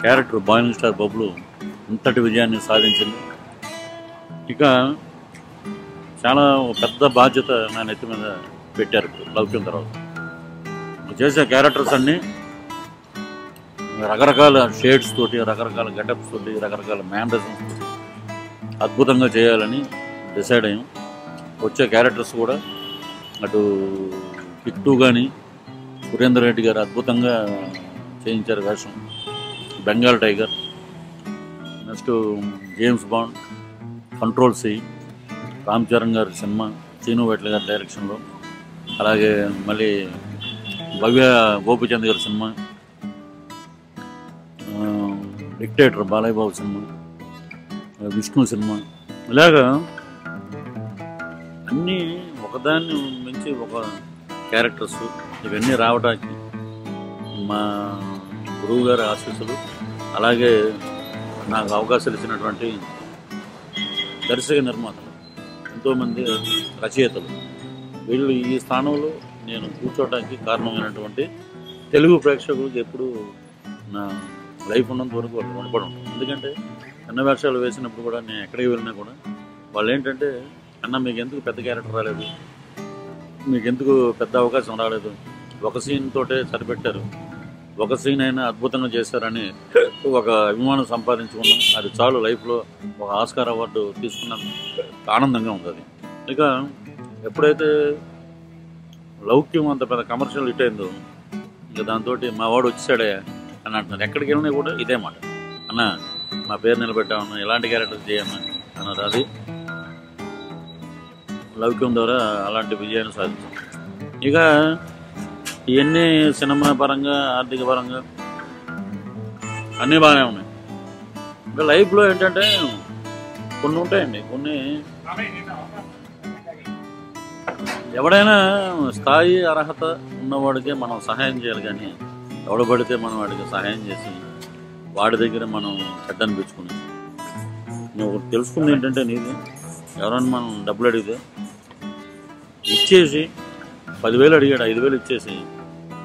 Speaker 1: క్యారెక్టర్ బాయిలింగ్ స్టార్ బబ్లు ఇంతటి విజయాన్ని సాధించింది. ఇక చాలా పెద్ద బాధ్యత నా నెత్తి మీద పెట్టారు లౌక్యం తర్వాత. చేసే క్యారెక్టర్స్ అన్నీ రకరకాల షేడ్స్ తోటి, రకరకాల గెటప్స్ తోటి, రకరకాల మ్యానరిజమ్స్ తోటి అద్భుతంగా చేయాలని డిసైడ్ అయ్యాం. వచ్చే క్యారెక్టర్స్ కూడా అటు పిక్టూ కానీ సురేందర్ రెడ్డి గారు అద్భుతంగా చేయించారు వేషం. Bengal Tiger, next James Bond, control C, Ram Charan గారి సినిమా, చీను వెట్ల గారి డైరెక్షన్లో, అలాగే మళ్ళీ భవ్య గోపిచంద్ గారి cinema, dictator Balayya Babu cinema, Vishnu cinema, ఇలాగా అన్నీ ఒకదాన్ని మించి ఒక క్యారెక్టర్స్ ఇవన్నీ రావడానికి మా గురువు గారి ఆశీస్సులు, అలాగే నాకు అవకాశాలు ఇచ్చినటువంటి దర్శక నిర్మాతలు, ఎంతోమంది రచయితలు, వీళ్ళు ఈ స్థానంలో నేను కూర్చోవడానికి కారణమైనటువంటి తెలుగు ప్రేక్షకులకు ఎప్పుడు నా లైఫ్ ఉన్నంత వరకు వాళ్ళు రుణపడి ఉంటాం. ఎందుకంటే చిన్న వేషాలు వేసినప్పుడు కూడా నేను ఎక్కడికి వెళ్ళినా కూడా వాళ్ళు ఏంటంటే, అన్న మీకు ఎందుకు పెద్ద క్యారెక్టర్ రాలేదు, మీకు ఎందుకు పెద్ద అవకాశం రాలేదు, ఒక సీన్ తోటే సరిపెట్టారు, ఒక సీన్ అయినా అద్భుతంగా చేశారని ఒక అభిమానం సంపాదించుకున్నాం. అది చాలు, లైఫ్లో ఒక ఆస్కార్ అవార్డు తీసుకున్న ఆనందంగా ఉంది అది. ఇక ఎప్పుడైతే లౌక్యం అంత పెద్ద కమర్షియల్ హిట్ అయిందో, ఇంకా దాంతో మా వాడు వచ్చాడే అని అంటున్నారు. ఎక్కడికి వెళ్ళినా కూడా ఇదే మాట, అన్న మా పేరు నిలబెట్టామన్నా, ఎలాంటి క్యారెక్టర్ చేయమన్నా అన్నారు. అది లౌక్యం ద్వారా అలాంటి విజయాన్ని సాధించాం. ఇక ఇవన్నీ సినిమా పరంగా, ఆర్థిక పరంగా అన్నీ బాగానే ఉన్నాయి. ఇంకా లైఫ్లో ఏంటంటే కొన్ని ఉంటాయండి, కొన్ని ఎవడైనా స్థాయి అర్హత ఉన్నవాడికే మనం సహాయం చేయాలి, కానీ ఎవడ పడితే మనం వాడికి సహాయం చేసి వాడి దగ్గర మనం చెడ్డనిపించుకుని, నువ్వు తెలుసుకుంది ఏంటంటే, నీది ఎవరైనా మనం డబ్బులు అడిగితే ఇచ్చేసి 10,000 అడిగాడు 5,000 ఇచ్చేసి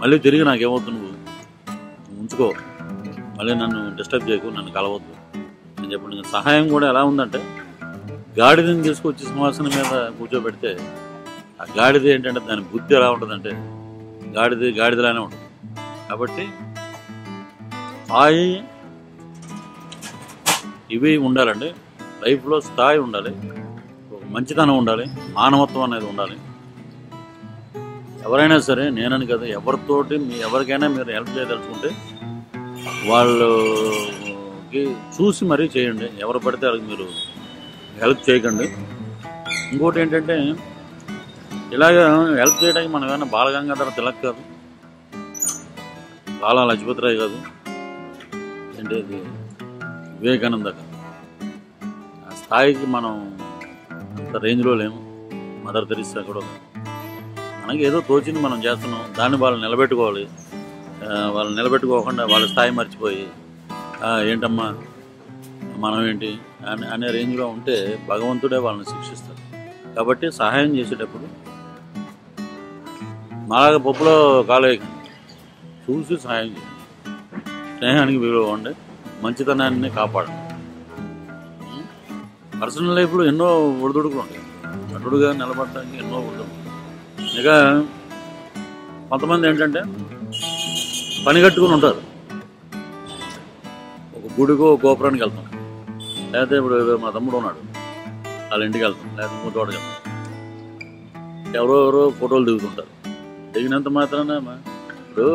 Speaker 1: మళ్ళీ తిరిగి నాకేమవుతుంది, నువ్వు ఉంచుకో, మళ్ళీ నన్ను డిస్టర్బ్ చేయకు, నన్ను కలవద్దు అని చెప్పండి. సహాయం కూడా ఎలా ఉందంటే, గాడిదని తీసుకొచ్చి సింహాసనం మీద కూర్చోబెడితే ఆ గాడిద ఏంటంటే దాని బుద్ధి ఎలా ఉంటుందంటే గాడిదలానే ఉంటుంది. కాబట్టి స్థాయి ఇవి ఉండాలండి లైఫ్లో. స్థాయి ఉండాలి, ఒక మంచితనం ఉండాలి, మానవత్వం అనేది ఉండాలి. ఎవరైనా సరే, నేనని కదా, ఎవరితోటి ఎవరికైనా మీరు హెల్ప్ చేయదలుచుకుంటే వాళ్ళకి చూసి మరీ చేయండి. ఎవరు పడితే వాళ్ళకి మీరు హెల్ప్ చేయకండి. ఇంకోటి ఏంటంటే, ఇలాగ హెల్ప్ చేయడానికి మనం ఏమైనా బాలగంగాధర తిలక్ కాదు, లాలా లజపతి రాయ్ కాదు, ఏంటి వివేకానంద కాదు. ఆ స్థాయికి మనం అంత రేంజ్లో లేము. మదర్ తెరీసా కూడా మనకి ఏదో తోచింది మనం చేస్తున్నాం, దాన్ని వాళ్ళు నిలబెట్టుకోవాలి. వాళ్ళు నిలబెట్టుకోకుండా వాళ్ళ స్థాయి మర్చిపోయి ఏంటమ్మా మనం ఏంటి అనే రేంజ్లో ఉంటే భగవంతుడే వాళ్ళని శిక్షిస్తారు. కాబట్టి సహాయం చేసేటప్పుడు మాలాగా పప్పులో కాలేయకండి, చూసి సహాయం చేయండి. స్నేహానికి విలువ ఉండే మంచితనాన్ని కాపాడండి. పర్సనల్ లైఫ్లో ఎన్నో ఒడిదుడుకులు ఉంటాయి, నటుడుగా నిలబడటానికి ఎన్నో ఒడిదుడుకులు. ఇక కొంతమంది ఏంటంటే పని కట్టుకుని ఉంటారు, ఒక గుడికో గోపురానికి వెళ్తాం, లేకపోతే ఇప్పుడు మా తమ్ముడు ఉన్నాడు వాళ్ళ ఇంటికి వెళ్తాం, లేకపోతే ఇంకో తోటకి వెళ్తాం, ఎవరో ఫోటోలు దిగుతుంటారు. దిగినంత మాత్రాన ఇప్పుడు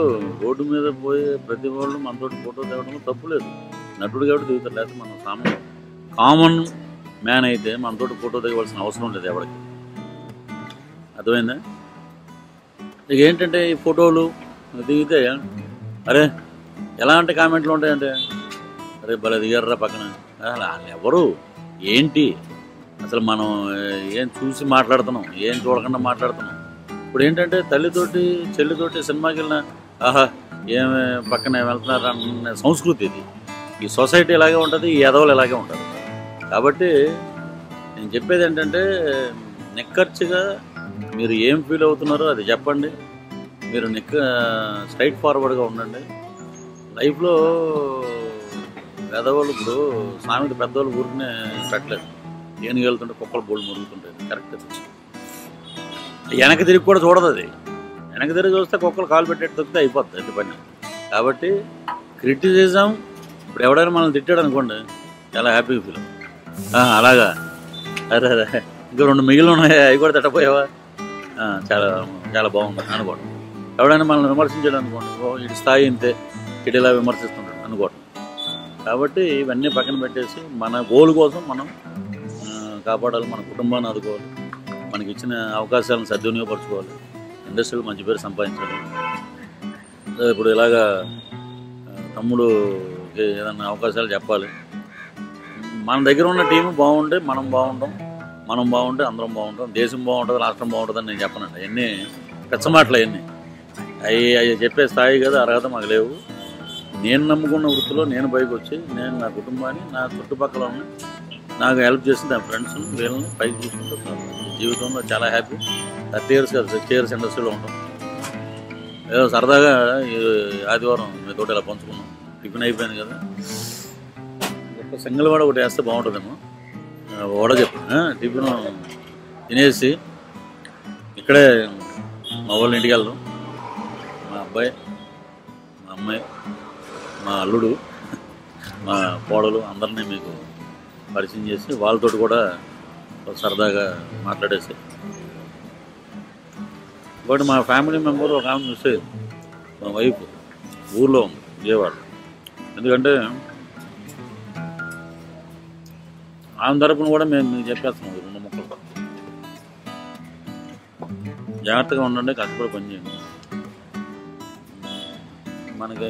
Speaker 1: రోడ్డు మీద పోయే ప్రతి వాళ్ళు మనతోటి ఫోటో తేవడం తప్పులేదు, నటుడు కాబట్టి దిగుతారు. లేకపోతే మనం కామన్ మ్యాన్ అయితే మనతోటి ఫోటో దిగవలసిన అవసరం లేదు ఎవరికి. అర్థమైందా? ఇక ఏంటంటే ఈ ఫోటోలు దిగితే అరే ఎలాంటి కామెంట్లు ఉంటాయంటే, అరే భలే దిగారా పక్కన, వాళ్ళు ఎవరు ఏంటి అసలు, మనం ఏం చూసి మాట్లాడుతున్నాం, ఏం చూడకుండా మాట్లాడుతున్నాం. ఇప్పుడు ఏంటంటే తల్లితోటి చెల్లితోటి సినిమాకి వెళ్ళిన ఆహా ఏమి పక్కన వెళ్తున్నారు అన్న సంస్కృతి ఇది. ఈ సొసైటీ ఇలాగే ఉంటుంది, ఈ ఎదవలు ఇలాగే ఉంటుంది. కాబట్టి నేను చెప్పేది ఏంటంటే, నిక్కర్చిగా మీరు ఏం ఫీల్ అవుతున్నారో అది చెప్పండి. మీరు స్ట్రైట్ ఫార్వర్డ్గా ఉండండి. లైఫ్లో పెద్దవాళ్ళు ఇప్పుడు సామెత పెద్దవాళ్ళు ఊరికనే పెట్టలేదు, ఏనుగు వెళ్తుంటే కుక్కలు బోళ్ళు మురుగుతుంటాయి. కరెక్ట్. వెనక తిరిగి కూడా చూడదు అది, వెనక తిరిగి చూస్తే కుక్కలు కాలు పెట్టేట్టు తొక్కితే అయిపోతుంది అది పని. కాబట్టి క్రిటిసిజం, ఇప్పుడు ఎవడైనా మనల్ని తిట్టాడు అనుకోండి చాలా హ్యాపీగా ఫీల్ అలాగా, అరే అరే ఇంకా 2 మిగిలిన ఉన్నాయి అవి కూడా తిట్టపోయావా, చాలా చాలా బాగుంది అనుకోండి. ఎవడైనా మనల్ని విమర్శించాడు అనుకోండి, ఇటు స్థాయి ఇంతే, ఇటు ఇలా విమర్శిస్తుంటాడు అనుకోండి. కాబట్టి ఇవన్నీ పక్కన పెట్టేసి మన గోల్ కోసం మనం కాపాడాలి, మన కుటుంబాన్ని ఆదుకోవాలి, మనకి ఇచ్చిన అవకాశాలను సద్వినియోగపరచుకోవాలి, ఇండస్ట్రీలో మంచి పేరు సంపాదించాలి. ఇప్పుడు ఇలాగా తమ్ముడుకి ఏదన్నా అవకాశాలు చెప్పాలి. మన దగ్గర ఉన్న టీం బాగుంటే మనం బాగుంటాం, మనం బాగుంటే అందరం బాగుంటాం, దేశం బాగుంటుంది, రాష్ట్రం బాగుంటుందని నేను చెప్పనండి. అవన్నీ పెచ్చమాటలు, అవన్నీ అవి చెప్పే స్థాయి కదా అర్హత మాకు లేవు. నేను నమ్ముకున్న వృత్తిలో నేను పైకి వచ్చి నేను నా కుటుంబాన్ని, నా చుట్టుపక్కల ఉన్న నాకు హెల్ప్ చేసి నా ఫ్రెండ్స్ వీళ్ళని పైకి చూసుకుంటాను. జీవితంలో చాలా హ్యాపీ. 30 years కాదు 60 years ఇండస్ట్రీలో ఉంటాం. ఏదో సరదాగా ఆదివారం మీతో ఇలా పంచుకున్నాం. టిఫిన్ అయిపోయింది కదా, ఒక సింగిల్ వడ ఒకటి వేస్తే బాగుంటుందేమో. వడ చెప్పు టిఫిన్ తినేసి ఇక్కడే మా వాళ్ళ ఇంటికి వెళ్దాం. మా అబ్బాయి, మా అమ్మాయి, మా అల్లుడు, మా కోడలు అందరినీ మీకు పరిచయం చేసి వాళ్ళతో కూడా సరదాగా మాట్లాడేసి. బట్ మా ఫ్యామిలీ మెంబర్ ఒక ఆమె మిస్ అయ్యింది. మా వైఫ్ ఊర్లో ఉంది, విజయవాడ. ఎందుకంటే ఆమె తరపున కూడా మేము మీకు చెప్పేస్తున్నాం 2 ముక్కలు. జాగ్రత్తగా ఉండండి, కష్టపడి పనిచేయండి. మనకి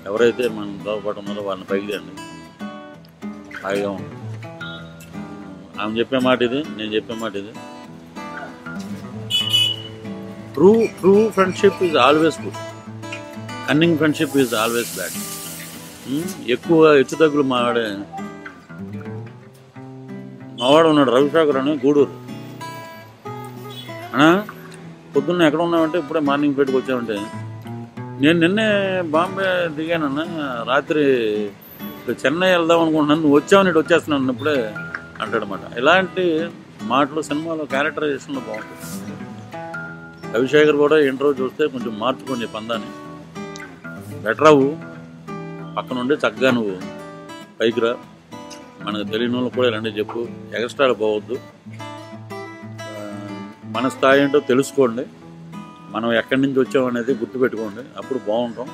Speaker 1: ఎవరైతే మనం దోహపాటు ఉన్నారో వాళ్ళని పైకి తీయండి, హాయిగా ఉంది. ఆమె చెప్పే మాట ఇది, నేను చెప్పే మాట ఇది. True friendship is always good, cunning friendship is always bad. ఎక్కువ హెచ్చుతగ్గులు మావాడు ఉన్నాడు, రవిశేఖర్ అని, గూడూరు. పొద్దున్న ఎక్కడ ఉన్నామంటే ఇప్పుడే మార్నింగ్ ఫ్లైట్కి వచ్చామంటే, నేను నిన్నే బాంబే దిగానన్నా, రాత్రి చెన్నై వెళ్దాం అనుకుంటున్నాను, నువ్వు వచ్చావు, ఇటు వచ్చేస్తున్నాను ఇప్పుడే అంటాడనమాట. ఇలాంటి మాటలు సినిమాలో క్యారెక్టరైజేషన్లో బాగుంటుంది. రవిశేఖర్ కూడా ఇంటర్వ్యూ చూస్తే కొంచెం మార్చుకోండి పందాన్ని. బెటర్ అవ్వు, పక్క నుండి చక్కగా నువ్వు పైకి రా, మనకు తెలియని వాళ్ళు కూడా ఇలాంటివి చెప్పు, ఎక్స్ట్రాలు పోవద్దు. మన స్థాయి ఏంటో తెలుసుకోండి, మనం ఎక్కడి నుంచి వచ్చామనేది గుర్తుపెట్టుకోండి, అప్పుడు బాగుంటాం.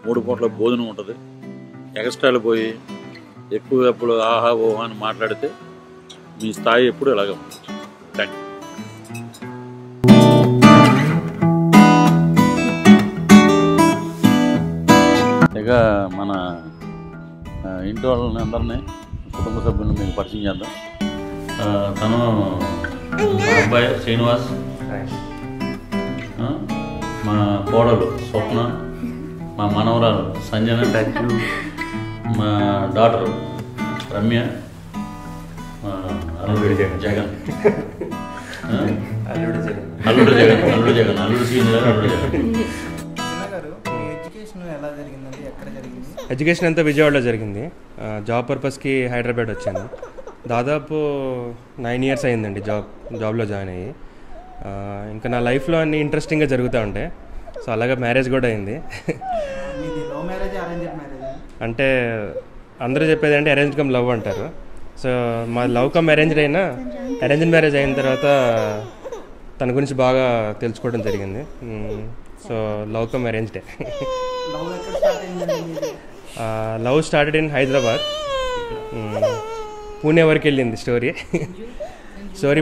Speaker 1: 3 పూట్ల భోజనం ఉంటుంది. ఎక్స్ట్రాలు పోయి ఎక్కువ ఎప్పుడు ఆహా ఓహా అని మాట్లాడితే మీ స్థాయి ఎప్పుడు ఇలాగే ఉంటుంది. Thank you. ఇక మన ఇంటి వాళ్ళని అందరినీ, కుటుంబ సభ్యులను మీకు పరిచయం చేద్దాం. తను మా అబ్బాయి శ్రీనివాస్, మా కోడలు స్వప్న, మా మనవరాలు సంజన, మా డాటర్ రమ్య, మా అల్లుడు జగన్, అల్లుడు సీనియర్, అల్లుడు జగన్.
Speaker 2: ఎడ్యుకేషన్ అంతా విజయవాడలో జరిగింది. జాబ్ పర్పస్కి హైదరాబాద్ వచ్చాను. దాదాపు 9 years అయిందండి జాబ్లో జాయిన్ అయ్యి. ఇంకా నా లైఫ్లో అన్నీ ఇంట్రెస్టింగ్గా జరుగుతూ ఉంటాయి. సో అలాగే మ్యారేజ్ కూడా అయింది. అంటే అందరూ చెప్పేది అంటే అరేంజ్ కమ్ లవ్ అంటారు. సో మా లవ్ కమ్ అరేంజ్డ్ అయినా, అరేంజ్డ్ మ్యారేజ్ అయిన తర్వాత తన గురించి బాగా తెలుసుకోవడం జరిగింది. సో లవ్ కమ్ అరేంజ్డే. Love started in Hyderabad. Pune వరకు వెళ్ళింది స్టోరీ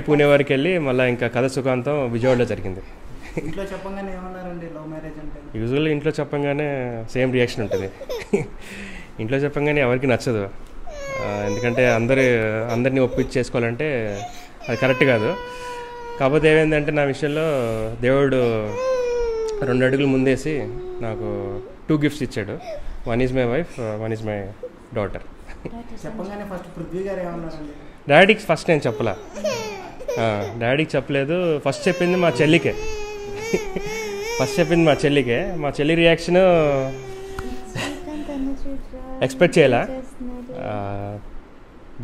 Speaker 2: పూణే వరకు వెళ్ళి మళ్ళీ ఇంకా కథ సుఖాంతం విజయవాడలో జరిగింది. యూజువల్లీ ఇంట్లో చెప్పంగానే సేమ్ రియాక్షన్ ఉంటుంది. ఇంట్లో చెప్పంగానే ఎవరికి నచ్చదు, ఎందుకంటే అందరినీ ఒప్పించేసుకోవాలంటే అది కరెక్ట్ కాదు. కాకపోతే ఏమైందంటే నా విషయంలో దేవుడు 2 అడుగులు ముందేసి నాకు 2 gifts ఇచ్చాడు. 1 is my wife, 1 is my daughter. డాడీకి ఫస్ట్ నేను చెప్పలా, డాడీకి చెప్పలేదు. ఫస్ట్ చెప్పింది మా చెల్లికే. మా చెల్లి రియాక్షన్ ఎక్స్పెక్ట్ చేయలే.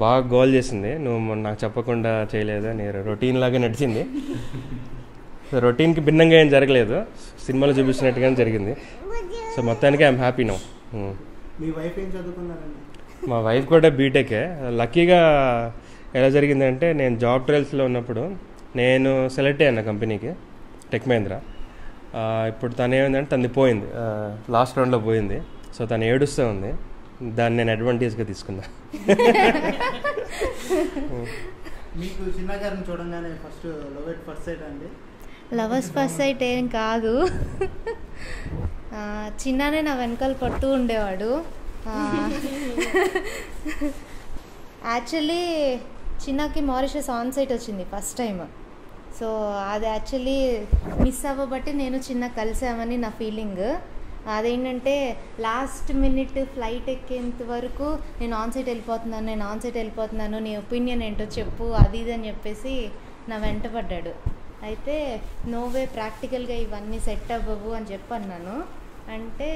Speaker 2: బాగా గోల్ చేసింది, నువ్వు నాకు చెప్పకుండా చేయలేదు అని. రొటీన్ లాగా నడిచింది. రొటీన్కి భిన్నంగా ఏం జరగలేదు, సినిమాలో చూపించినట్టుగానే జరిగింది. సో మొత్తానికి I'm happy now.
Speaker 3: Me wife ఏం చదువుకున్నారండి?
Speaker 2: మా వైఫ్ కూడా బీటెకే. లక్కీగా ఎలా జరిగిందంటే, నేను జాబ్ ట్రయల్స్లో ఉన్నప్పుడు నేను సెలెక్ట్ అయ్యాను కంపెనీకి, టెక్ మహీంద్రా. ఇప్పుడు తను ఏమైందంటే తనది పోయింది, లాస్ట్ రౌండ్లో పోయింది. సో తను ఏడుస్తూ ఉంది, దాన్ని నేను అడ్వాంటేజ్గా తీసుకున్నా.
Speaker 3: మీకు చిన్న గారిని చూడంగానే first love at first sight అండి?
Speaker 4: లవర్స్ ఫస్ట్ సైట్ ఏం కాదు. చిన్ననే నా వెనకాల పడుతూ ఉండేవాడు. యాక్చువల్లీ చిన్నకి మారిషస్ ఆన్ సైట్ వచ్చింది ఫస్ట్ టైం. సో అది యాక్చువల్లీ మిస్ అవ్వబట్టి నేను చిన్న కలిసామని నా ఫీలింగ్. అదేంటంటే లాస్ట్ మినిట్ ఫ్లైట్ ఎక్కేంత వరకు నేను ఆన్ సైట్ వెళ్ళిపోతున్నాను, నీ ఒపీనియన్ ఏంటో చెప్పు, అది ఇది అని చెప్పేసి నా వెంట పడ్డాడు. అయితే నోవే ప్రాక్టికల్గా ఇవన్నీ సెట్ అవ్వవు అని చెప్పన్నాను. అంటే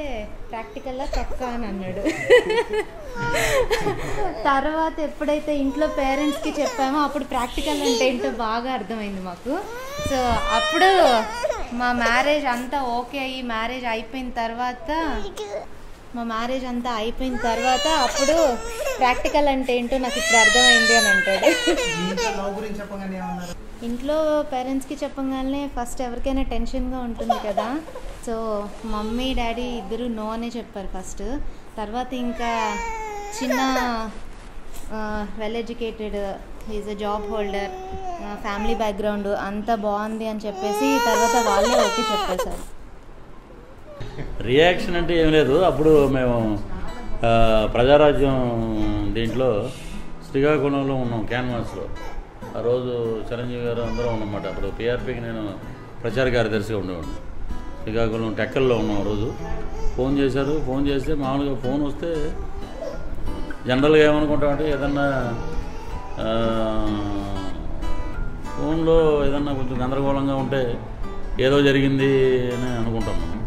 Speaker 4: ప్రాక్టికల్గా చొక్కా అని అన్నాడు. తర్వాత ఎప్పుడైతే ఇంట్లో పేరెంట్స్కి చెప్పామో అప్పుడు ప్రాక్టికల్ అంటే ఏంటో బాగా అర్థమైంది మాకు. సో అప్పుడు మా మ్యారేజ్ అంతా ఓకే అయ్యి మ్యారేజ్ అయిపోయిన తర్వాత అప్పుడు ప్రాక్టికల్ అంటే ఏంటో నాకు ఇప్పుడు అర్థమైంది అని అంటాడు. ఇంట్లో పేరెంట్స్కి చెప్పగానే ఫస్ట్ ఎవరికైనా టెన్షన్గా ఉంటుంది కదా. సో మమ్మీ డాడీ ఇద్దరు నో అనే చెప్పారు ఫస్ట్. తర్వాత ఇంకా చిన్న well educated, is a job holder, family background అంతా బాగుంది అని చెప్పేసి తర్వాత వాళ్ళే ఓకే చెప్పేశారు.
Speaker 1: రియాక్షన్ అంటే ఏం లేదు. అప్పుడు మేము ప్రజారాజ్యం దీంట్లో శ్రీకాకుళంలో ఉన్నాం క్యాన్వాస్లో. ఆ రోజు చిరంజీవి గారు అందరూ ఉన్నమాట. అప్పుడు పిఆర్పీకి నేను ప్రచార కార్యదర్శిగా ఉండేవాడిని. శ్రీకాకుళం టెక్కల్లో ఉన్నాం. ఆ రోజు ఫోన్ చేశారు. ఫోన్ చేస్తే మామూలుగా ఫోన్ వస్తే జనరల్గా ఏమనుకుంటామంటే ఏదన్నా ఫోన్లో ఏదన్నా కొంచెం గందరగోళంగా ఉంటే ఏదో జరిగింది అని అనుకుంటాం మనం.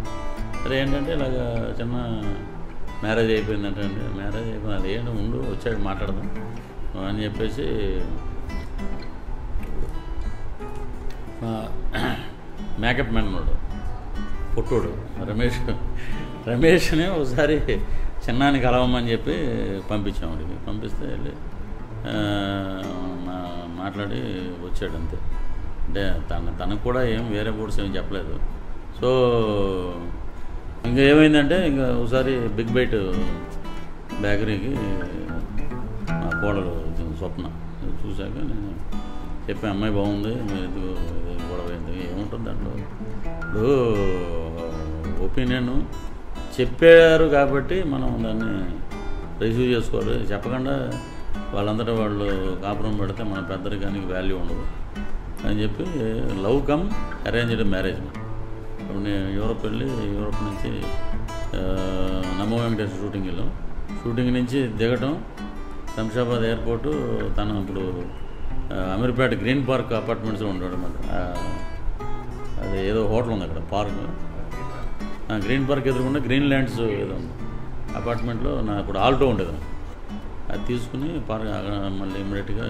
Speaker 1: సరే ఏంటంటే ఇలాగ చిన్న మ్యారేజ్ అయిపోయిందంటే మ్యారేజ్ అయిపోయింది అది ఏంటి ముందు వచ్చాడు మాట్లాడదాం అని చెప్పేసి మేకప్ మ్యాన్ ఉన్నాడు పుట్టోడు రమేష్ని ఒకసారి చిన్నాన్ని కలవమని చెప్పి పంపించాం. వాడికి పంపిస్తే వెళ్ళి మాట్లాడి వచ్చాడు అంతే. అంటే తనకు కూడా ఏం వేరే బోర్డ్స్ ఏం చెప్పలేదు. సో ఇంకా ఏమైందంటే ఇంకా ఒకసారి బిగ్ బైట్ బేకరీకి మా కోడలు స్వప్న చూశాక నేను చెప్పాను అమ్మాయి బాగుంది మీరు ఎందుకు గొడవ అయింది ఏముంటుంది దాంట్లో. ఇప్పుడు ఒపీనియన్ చెప్పారు కాబట్టి మనం దాన్ని రిసీవ్ చేసుకోవాలి. చెప్పకుండా వాళ్ళందరూ వాళ్ళు కాపురం పెడితే మన పెద్దరికానికి వాల్యూ ఉండదు అని చెప్పి లవ్ కమ్ అరేంజ్డ్ మ్యారేజ్. ఇప్పుడు నేను యూరోప్ వెళ్ళి యూరోప్ నుంచి నమో వెంకటేశ్వర షూటింగ్ వెళ్ళాం. షూటింగ్ నుంచి దిగటం శంషాబాద్ ఎయిర్పోర్టు. తను ఇప్పుడు అమీర్పేట గ్రీన్ పార్క్ అపార్ట్మెంట్స్లో ఉంటాడు అన్నమాట. అది ఏదో హోటల్ ఉంది అక్కడ పార్క్, గ్రీన్ పార్క్ ఎదురుకుండా గ్రీన్ ల్యాండ్స్ ఏదో ఉంది అపార్ట్మెంట్లో. నాకు ఇప్పుడు ఆల్టో ఉండేది. అది తీసుకుని పార్క్ మళ్ళీ ఇమ్మీడియట్గా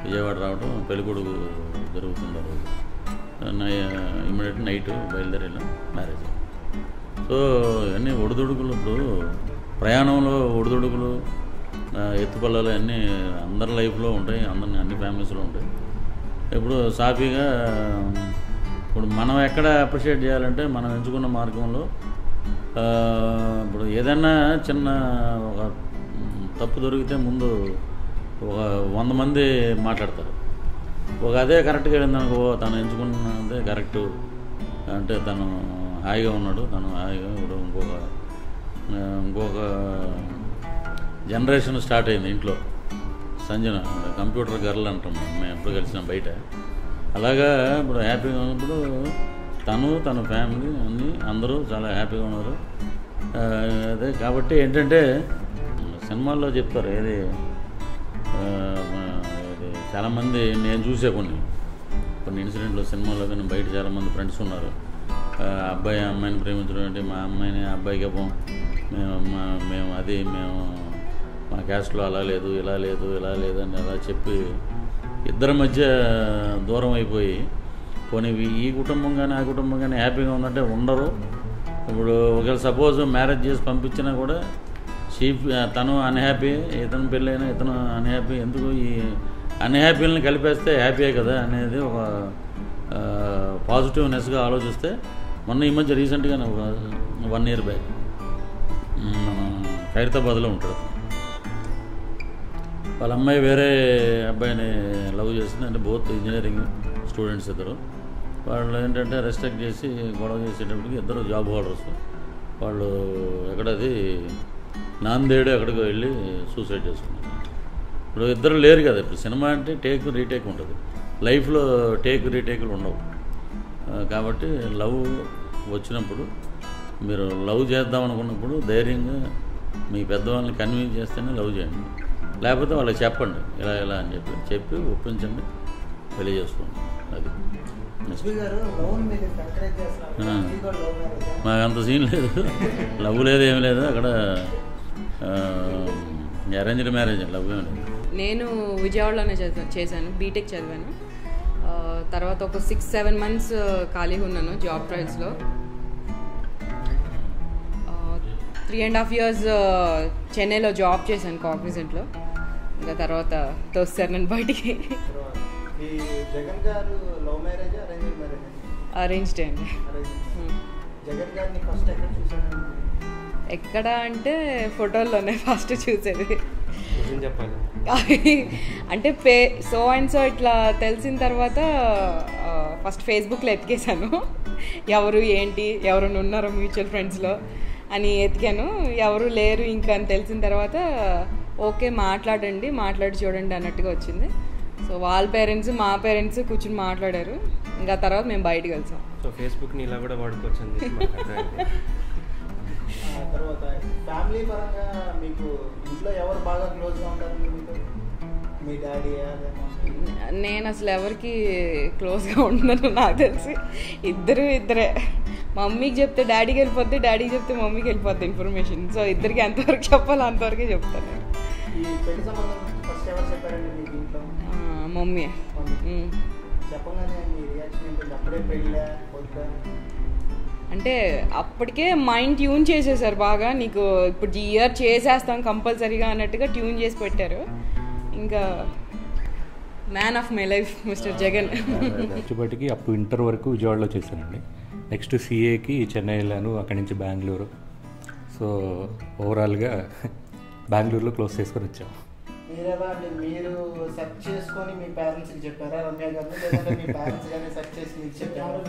Speaker 1: విజయవాడ రావడం పెళ్ళికొడుకు జరుగుతుంది. ఆ రోజు ఇమ్మీడియట్ నైట్ బయలుదేరి మ్యారేజ్. సో ఇవన్నీ ఒడిదుడుకులు. ఇప్పుడు ప్రయాణంలో ఒడిదుడుకులు ఎత్తుపల్లాలు అన్నీ అందరి లైఫ్లో ఉంటాయి, అన్ని ఫ్యామిలీస్లో ఉంటాయి. ఇప్పుడు సాఫీగా ఇప్పుడు మనం ఎక్కడ అప్రిషియేట్ చేయాలంటే మనం ఎంచుకున్న మార్గంలో ఇప్పుడు ఏదైనా చిన్న ఒక తప్పు దొరికితే ముందు ఒక 100 మంది మాట్లాడతారు. ఒక అదే కరెక్ట్గా వెళ్ళిందనుకో తను ఎంచుకున్నదే కరెక్టు అంటే తను హాయిగా ఉన్నాడు, తను హాయిగా ఇప్పుడు ఇంకొక జనరేషన్ స్టార్ట్ అయింది ఇంట్లో. సంజన కంప్యూటర్ గర్ల్ అంటాం మేము ఎప్పుడు కలిసినాం బయట. అలాగా ఇప్పుడు హ్యాపీగా ఉన్నప్పుడు తన ఫ్యామిలీ అందరూ చాలా హ్యాపీగా ఉన్నారు. అదే కాబట్టి ఏంటంటే సినిమాల్లో చెప్తారు ఏది చాలామంది నేను చూసే కొన్ని ఇన్సిడెంట్లు సినిమాల్లో కానీ బయట చాలామంది ఫ్రెండ్స్ ఉన్నారు. అబ్బాయి అమ్మాయిని ప్రేమించడం అంటే మా అమ్మాయిని అబ్బాయికి ఇవ్వం మేము మా క్యాస్ట్లో అలా లేదు ఇలా లేదు అని అలా చెప్పి ఇద్దరి మధ్య దూరం అయిపోయి పోనీ ఈ కుటుంబం కానీ ఆ కుటుంబం కానీ హ్యాపీగా ఉందంటే ఉండరు. ఇప్పుడు ఒకవేళ సపోజ్ మ్యారేజ్ చేసి పంపించినా కూడా తను అన్హ్యాపీ, ఇతను పెళ్ళైనా ఇతను అన్హ్యాపీ. ఎందుకు ఈ అన్హ్యాపీలను కలిపేస్తే హ్యాపీయే కదా అనేది ఒక పాజిటివ్నెస్గా ఆలోచిస్తే మొన్న ఈ మధ్య రీసెంట్గా 1 year బ్యాక్ మన ఖైరతాబాద్లో ఉంటాడు. వాళ్ళ అమ్మాయి వేరే అబ్బాయిని లవ్ చేసింది. అంటే బోత్ ఇంజనీరింగ్ స్టూడెంట్స్ ఇద్దరు. వాళ్ళు ఏంటంటే రెస్ట్రిక్ట్ చేసి గొడవ చేసేటప్పటికి ఇద్దరు జాబ్ హోల్డర్స్. వాళ్ళు ఎక్కడది నాందేడు ఎక్కడికి వెళ్ళి సూసైడ్ చేసుకున్నారు. ఇప్పుడు ఇద్దరు లేరు కదా. ఇప్పుడు సినిమా అంటే టేక్ రీటేక్ ఉంటుంది, లైఫ్లో టేక్ రీటేకులు ఉండవు. కాబట్టి లవ్ వచ్చినప్పుడు మీరు లవ్ చేద్దాం అనుకున్నప్పుడు ధైర్యంగా మీ పెద్దవాళ్ళని కన్విన్స్ చేస్తేనే లవ్ చేయండి. లేకపోతే వాళ్ళకి చెప్పండి ఇలా అని చెప్పి ఒప్పించండి, పెళ్లి చేసుకోండి. అది
Speaker 3: గారు లవ్ మీద ఎంకరేజ్ చేస్తున్నారు. మీరు కూడా లవ్ మ్యారేజ్?
Speaker 1: మాకు అంత సీన్ లేదు, లవ్ లేదు ఏమి లేదు అక్కడ, అరేంజ్డ్ మ్యారేజ్, లవ్ ఏమి లేదు.
Speaker 5: నేను విజయవాడలోనే చేశాను, బీటెక్ చదివాను. తర్వాత ఒక 6-7 months ఖాళీగా ఉన్నాను జాబ్ ట్రయల్స్లో. 3.5 years చెన్నైలో జాబ్ చేశాను కాగ్నిజెంట్లో. ఇంకా తర్వాత తోస్తారు నన్ను బయటికి.
Speaker 3: ఈ జగన్ గారు love marriage arranged marriage?
Speaker 5: Arranged అండి.
Speaker 3: జగన్ గారిని ఫస్ట్ ఎక్కడ చూసాను?
Speaker 5: ఎక్కడ అంటే ఫోటోల్లోనే ఫస్ట్ చూసేది.
Speaker 2: చెప్పాలి
Speaker 5: అంటే సో అండ్ సో ఇట్లా తెలిసిన తర్వాత ఫస్ట్ ఫేస్బుక్లో ఎతికేసాను, ఎవరు ఏంటి ఎవరైనా ఉన్నారో మ్యూచువల్ ఫ్రెండ్స్లో అని ఎతికాను. ఎవరు లేరు ఇంకా అని తెలిసిన తర్వాత ఓకే మాట్లాడండి, మాట్లాడి చూడండి అన్నట్టుగా వచ్చింది. సో వాళ్ళ పేరెంట్స్ మా పేరెంట్స్ కూర్చుని మాట్లాడారు. ఇంకా తర్వాత మేము బయటకు వెళ్తాం.
Speaker 2: సో ఫేస్బుక్ని ఇలా కూడా వాడుకోవచ్చు.
Speaker 3: తర్వాత ఫ్యామిలీ పరంగా మీకు ఇంట్లో ఎవరు బాగా క్లోజ్గా ఉంటారు? మీతో మీ డాడీ?
Speaker 5: నేను అసలు ఎవరికి క్లోజ్గా ఉంటున్నాను నాకు తెలిసి ఇద్దరే. మమ్మీకి చెప్తే డాడీకి వెళ్ళిపోద్ది, డాడీకి చెప్తే మమ్మీకి వెళ్ళిపోద్ది ఇన్ఫర్మేషన్. సో ఇద్దరికి ఎంతవరకు చెప్పాలో అంతవరకే చెప్తాను.
Speaker 3: ఈ పెళ్లి సంబంధం ఫస్ట్ ఎవరు చెప్పారండి మీకు ఇంట్లో?
Speaker 5: మమ్మీ.
Speaker 3: చెప్పగానే మీ రియాక్షన్ ఏంటి? అప్పుడే పెళ్ళా వద్దా?
Speaker 5: అంటే అప్పటికే మైండ్ ట్యూన్ చేసేసారు బాగా, నీకు ఇప్పుడు ఈ ఇయర్ చేసేస్తాం కంపల్సరీగా అన్నట్టుగా ట్యూన్ చేసి పెట్టారు. ఇంకా man of my life mister Jagan.
Speaker 6: వచ్చేపటికి అప్పుడు ఇంటర్ వరకు విజయవాడలో చేశానండి. నెక్స్ట్ సిఏకి చెన్నై వెళ్ళాను, అక్కడి నుంచి బెంగళూరు. సో ఓవరాల్గా బెంగళూరులో క్లోజ్ చేసుకొని వచ్చాము.
Speaker 3: మీరు ఎలా అంటే మీరు సెర్చ్ చేసుకొని మీ పేరెంట్స్కి చెప్పారా రమ్య గారిని, లేదంటే మీ పేరెంట్స్ కానీ సెర్చ్ చేసి మీకు చెప్పారు?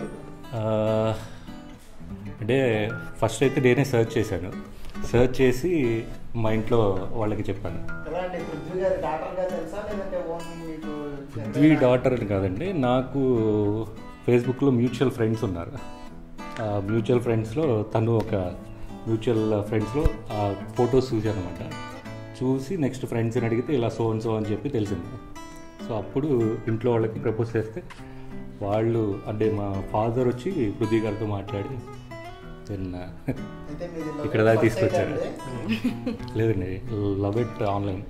Speaker 6: అంటే ఫస్ట్ అయితే నేనే సర్చ్ చేశాను, సర్చ్ చేసి మా ఇంట్లో వాళ్ళకి చెప్పాను.
Speaker 3: ఎలా అంటే పృథ్వీ గారి డాటర్గా తెలుసా, లేదంటే ఓన్ మీకు?
Speaker 6: పృథ్వీ డాటర్ అని కాదండి, నాకు ఫేస్బుక్లో మ్యూచువల్ ఫ్రెండ్స్ ఉన్నారు. ఆ మ్యూచువల్ ఫ్రెండ్స్లో తను ఒక మ్యూచువల్ ఫ్రెండ్స్లో ఆ ఫొటోస్ చూశాను అనమాట. చూసి నెక్స్ట్ ఫ్రెండ్స్ని అడిగితే ఇలా సో అని చెప్పి తెలిసింది. సో అప్పుడు ఇంట్లో వాళ్ళకి ప్రపోజ్ చేస్తే వాళ్ళు అంటే మా ఫాదర్ వచ్చి పృథ్వీ గారితో మాట్లాడి ఇక్కడ దాకా తీసుకొచ్చారు. లేదండి, లవ్ ఇట్ ఆన్లైన్.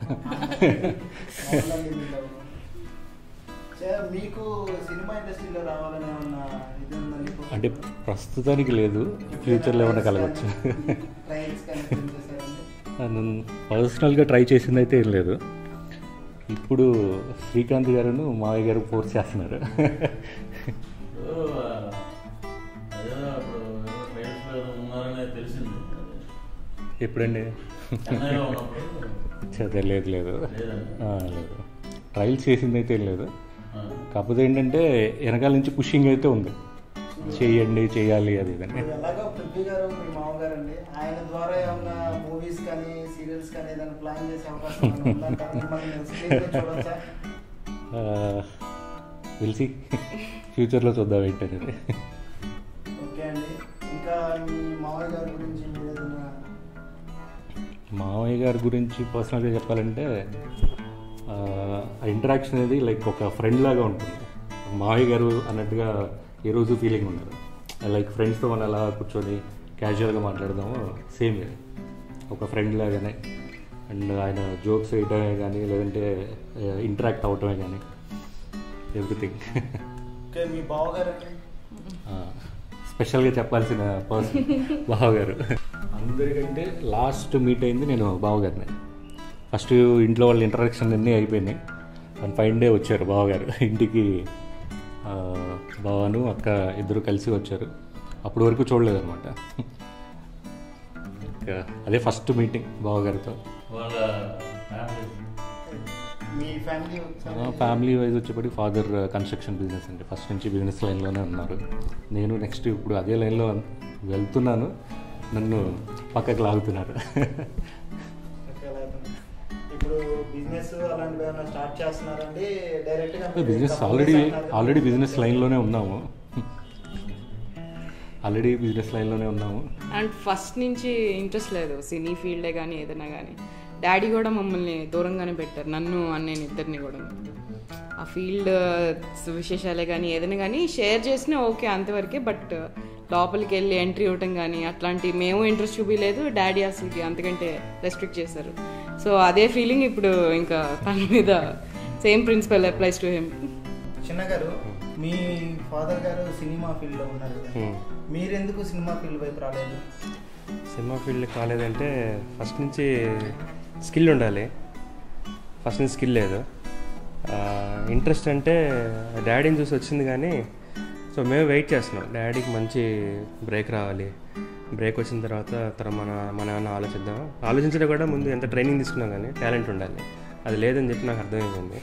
Speaker 3: మీకు సినిమా ఇండస్ట్రీలో రావాలని ఏమన్నా ఇది ఉందండి?
Speaker 6: అంటే ప్రస్తుతానికి లేదు, ఫ్యూచర్లో ఏమైనా కలగచ్చు. పర్సనల్గా ట్రై చేసింది అయితే ఏం లేదు. ఇప్పుడు శ్రీకాంత్ గారును మావయ్య గారు ఫోర్స్ చేస్తున్నారు. ఎప్పుడండి? లేదు లేదు ట్రయల్స్ చేసింది అయితే ఏం లేదు. కాకపోతే ఏంటంటే వెనకాల నుంచి పుషింగ్ అయితే ఉంది, చేయండి చేయాలి అది ఇదని.
Speaker 3: ఎలాగో పృథ్వీ గారు మీ మామగారు అండి, ఆయన ద్వారా ఏమన్నా మూవీస్ కానీ సీరియల్స్ కానీ ఏదైనా ప్లాన్ చేసే అవకాశం చూడొచ్చా?
Speaker 6: తెలిసి ఫ్యూచర్లో చూద్దాం ఏంటనేది.
Speaker 3: ఓకే అండి. ఇంకా మీ మామయ్య గారి గురించి
Speaker 6: మామయ్య గారి గురించి పర్సనల్గా చెప్పాలంటే ఆ ఇంటరాక్షన్ అనేది లైక్ ఒక ఫ్రెండ్ లాగా ఉంటుంది. మామయ్య గారు అన్నట్టుగా ఏ రోజు ఫీలింగ్ ఉండదు. లైక్ ఫ్రెండ్స్తో మనం అలా కూర్చొని క్యాజువల్గా మాట్లాడదాము, సేమ్ ఒక ఫ్రెండ్ లాగానే. అండ్ ఆయన జోక్స్ వేయటమే కానీ లేదంటే ఇంటరాక్ట్ అవటమే కానీ ఎవ్రీథింగ్.
Speaker 3: మీ బావగారు
Speaker 6: స్పెషల్గా చెప్పాల్సిన పర్సన్ బావగారు. అందరికంటే లాస్ట్ మీట్ అయింది నేను బావగారిని. ఫస్ట్ ఇంట్లో వాళ్ళ ఇంటరాక్షన్ అన్నీ అయిపోయినాయి. అండ్ ఫైన్ డే వచ్చారు బావగారు ఇంటికి. బావను అక్క ఇద్దరు కలిసి వచ్చారు. అప్పటి వరకు చూడలేదన్నమాట. అదే ఫస్ట్ మీటింగ్ బావగారితో. ఫ్యామిలీ వైజ్ వచ్చేప్పటికి ఫాదర్ కన్స్ట్రక్షన్ బిజినెస్ అండి. ఫస్ట్ నుంచి బిజినెస్ లైన్లోనే ఉన్నారు. నేను నెక్స్ట్ ఇప్పుడు అదే లైన్లో వెళ్తున్నాను, నన్ను పక్కకు లాగుతున్నారు. బిజినెస్ ఆల్రెడీ బిజినెస్ లైన్లోనే ఉన్నాము.
Speaker 5: అండ్ ఫస్ట్ నుంచి ఇంట్రెస్ట్ లేదు సినీ ఫీల్డే కానీ ఏదైనా కానీ. డాడీ కూడా మమ్మల్ని దూరంగానే పెట్టారు, నన్ను అన్నయ్య ఇద్దరిని కూడా. ఆ ఫీల్డ్ విశేషాలే కానీ ఏదైనా కానీ షేర్ చేసినా ఓకే అంతవరకే. బట్ లోపలికి వెళ్ళి ఎంట్రీ ఇవ్వటం కానీ అట్లాంటి మేము ఇంట్రెస్ట్ చూపించలేదు. డాడీ అసలుకి అంతకంటే రెస్ట్రిక్ట్ చేశారు. సో అదే ఫీలింగ్ ఇప్పుడు ఇంకా తన మీద same principle applies to him.
Speaker 3: చిన్న గారు, మీ ఫాదర్ గారు సినిమా ఫీల్డ్లో ఉన్నారు కదా, మీరెందుకు సినిమా ఫీల్డ్ వైపు రాలేదు?
Speaker 2: సినిమా ఫీల్డ్ కాలేదంటే ఫస్ట్ నుంచి స్కిల్ ఉండాలి. ఫస్ట్ నుంచి స్కిల్ లేదు. ఇంట్రెస్ట్ అంటే డాడీని చూసి వచ్చింది కానీ, సో మేము వెయిట్ చేస్తున్నాం డాడీకి మంచి బ్రేక్ రావాలి. బ్రేక్ వచ్చిన తర్వాత మన ఏమన్నా ఆలోచించడం కూడా ముందు ఎంత ట్రైనింగ్ తీసుకున్నాం కానీ టాలెంట్ ఉండాలి. అది లేదని చెప్పి నాకు అర్థమైపోయింది.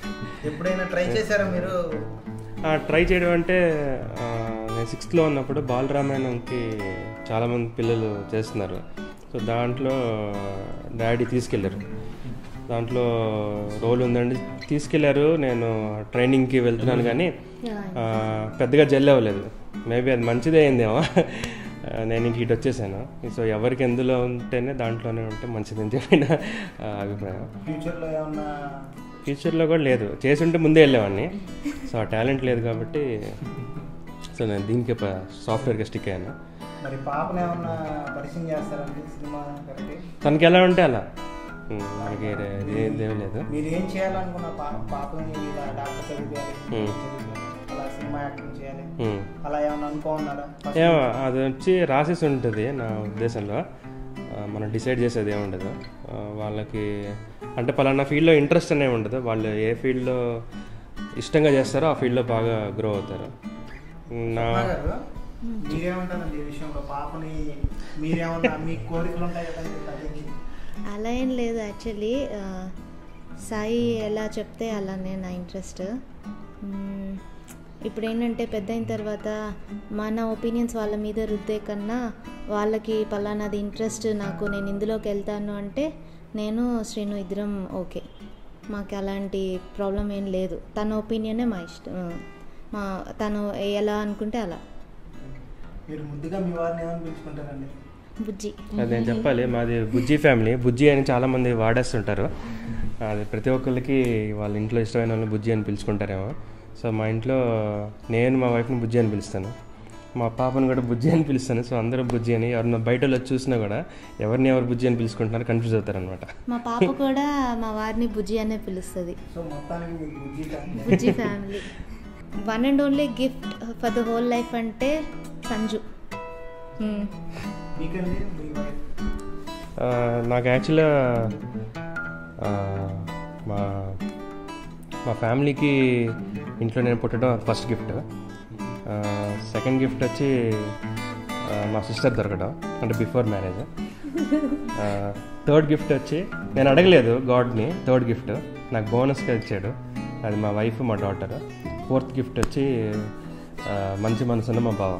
Speaker 3: ఎప్పుడైనా ట్రై చేశారా మీరు?
Speaker 2: ట్రై చేయడం అంటే నేను 6th ఉన్నప్పుడు బాలరామాయణంకి చాలామంది పిల్లలు చేస్తున్నారు. సో దాంట్లో డాడీ తీసుకెళ్ళారు. దాంట్లో రోల్ ఉందండి, తీసుకెళ్ళారు. నేను ట్రైనింగ్కి వెళ్తున్నాను కానీ పెద్దగా జెల్ అవ్వలేదు. మేబీ అది మంచిదే అయిందేమో. నేను ఇంక ఇటు వచ్చేసాను. సో ఎవరికి ఎందులో ఉంటేనే దాంట్లోనే ఉంటే మంచిదని చెప్పిన అభిప్రాయం. ఫ్యూచర్లో కూడా లేదు, చేసి ఉంటే ముందే వెళ్ళేవాడిని. సో ఆ టాలెంట్ లేదు కాబట్టి సో నేను దీనికి సాఫ్ట్వేర్గా స్టిక్ అయ్యాను.
Speaker 3: మరి పాపను ఏమన్నా పరిచయం చేస్తారండి సినిమా?
Speaker 2: తనకి ఎలా ఉంటే అలా, మనకి ఏదేం లేదు.
Speaker 3: మీరు ఏం చేయాలనుకున్న పాపని డాక్టర్ చదివాలి, అలా సినిమా యాక్టింగ్ చేయాలి, అలా ఏమన్నా అనుకోన్నారా?
Speaker 2: ఏమో అది వచ్చి రాసేసి ఉంటుంది నా ఉద్దేశంలో. మనం డిసైడ్ చేసేది ఏముండదు. వాళ్ళకి అంటే పలానా ఫీల్డ్లో ఇంట్రెస్ట్ అనేవి ఉండదు. వాళ్ళు ఏ ఫీల్డ్లో ఇష్టంగా చేస్తారో ఆ ఫీల్డ్లో బాగా గ్రో అవుతారు.
Speaker 3: మీరేమంటారండి ఈ విషయంలో? పాపని మీరేమన్నా మీ కోరికలు ఉంటాయి కదా?
Speaker 4: అలా ఏం లేదు. యాక్చువల్లీ సాయి ఎలా చెప్తే అలానే నా ఇంట్రెస్ట్. ఇప్పుడు ఏంటంటే పెద్ద అయిన తర్వాత మన ఒపీనియన్స్ వాళ్ళ మీద రుద్దే కన్నా వాళ్ళకి పలానాది ఇంట్రెస్ట్, నేను ఇందులోకి వెళ్తాను అంటే నేను శ్రీను ఇద్దరం ఓకే, మాకు అలాంటి ప్రాబ్లం ఏం లేదు. తన ఒపీనియనే మా ఇష్టం, తను ఎలా అనుకుంటే అలా.
Speaker 3: మీరు ముద్దుగా మీ వారిని ఏమని పిలుచుకుంటారండి?
Speaker 4: బుజ్జి.
Speaker 2: అది నేను చెప్పాలి, మాది బుజ్జి ఫ్యామిలీ. బుజ్జి అని చాలామంది వాడేస్తుంటారు. అది ప్రతి ఒక్కరికి వాళ్ళ ఇంట్లో ఇష్టమైన వాళ్ళని బుజ్జి అని పిలుచుకుంటారేమో. సో మా ఇంట్లో నేను మా వైఫ్ని బుజ్జి అని పిలుస్తాను, మా పాపను కూడా బుజ్జి అని పిలుస్తాను. సో అందరూ బుజ్జి అని, ఎవరిన బయట వచ్చి చూసినా కూడా ఎవరిని ఎవరు బుజ్జి అని పిలుచుకుంటున్నారు కన్ఫ్యూజ్ అవుతారు అనమాట.
Speaker 4: మా పాప కూడా మా వారిని బుజ్జి అనే పిలుస్తుంది.
Speaker 3: సో మొత్తానికి
Speaker 4: Bujji family. One and only gift for the whole life అంటే సంజు.
Speaker 2: నాకు యాక్చువల్గా మా ఫ్యామిలీకి ఇంట్లో నేను పుట్టడం ఫస్ట్ గిఫ్ట్. సెకండ్ గిఫ్ట్ వచ్చి మా సిస్టర్ దొరకడం, అంటే బిఫోర్ మ్యారేజ్. థర్డ్ గిఫ్ట్ వచ్చి నేను అడగలేదు గాడ్ని, థర్డ్ గిఫ్ట్ నాకు బోనస్గా ఇచ్చాడు, అది మా వైఫ్ మా డాటర్. ఫోర్త్ గిఫ్ట్ వచ్చి మంచి మనసున్న మా బావ.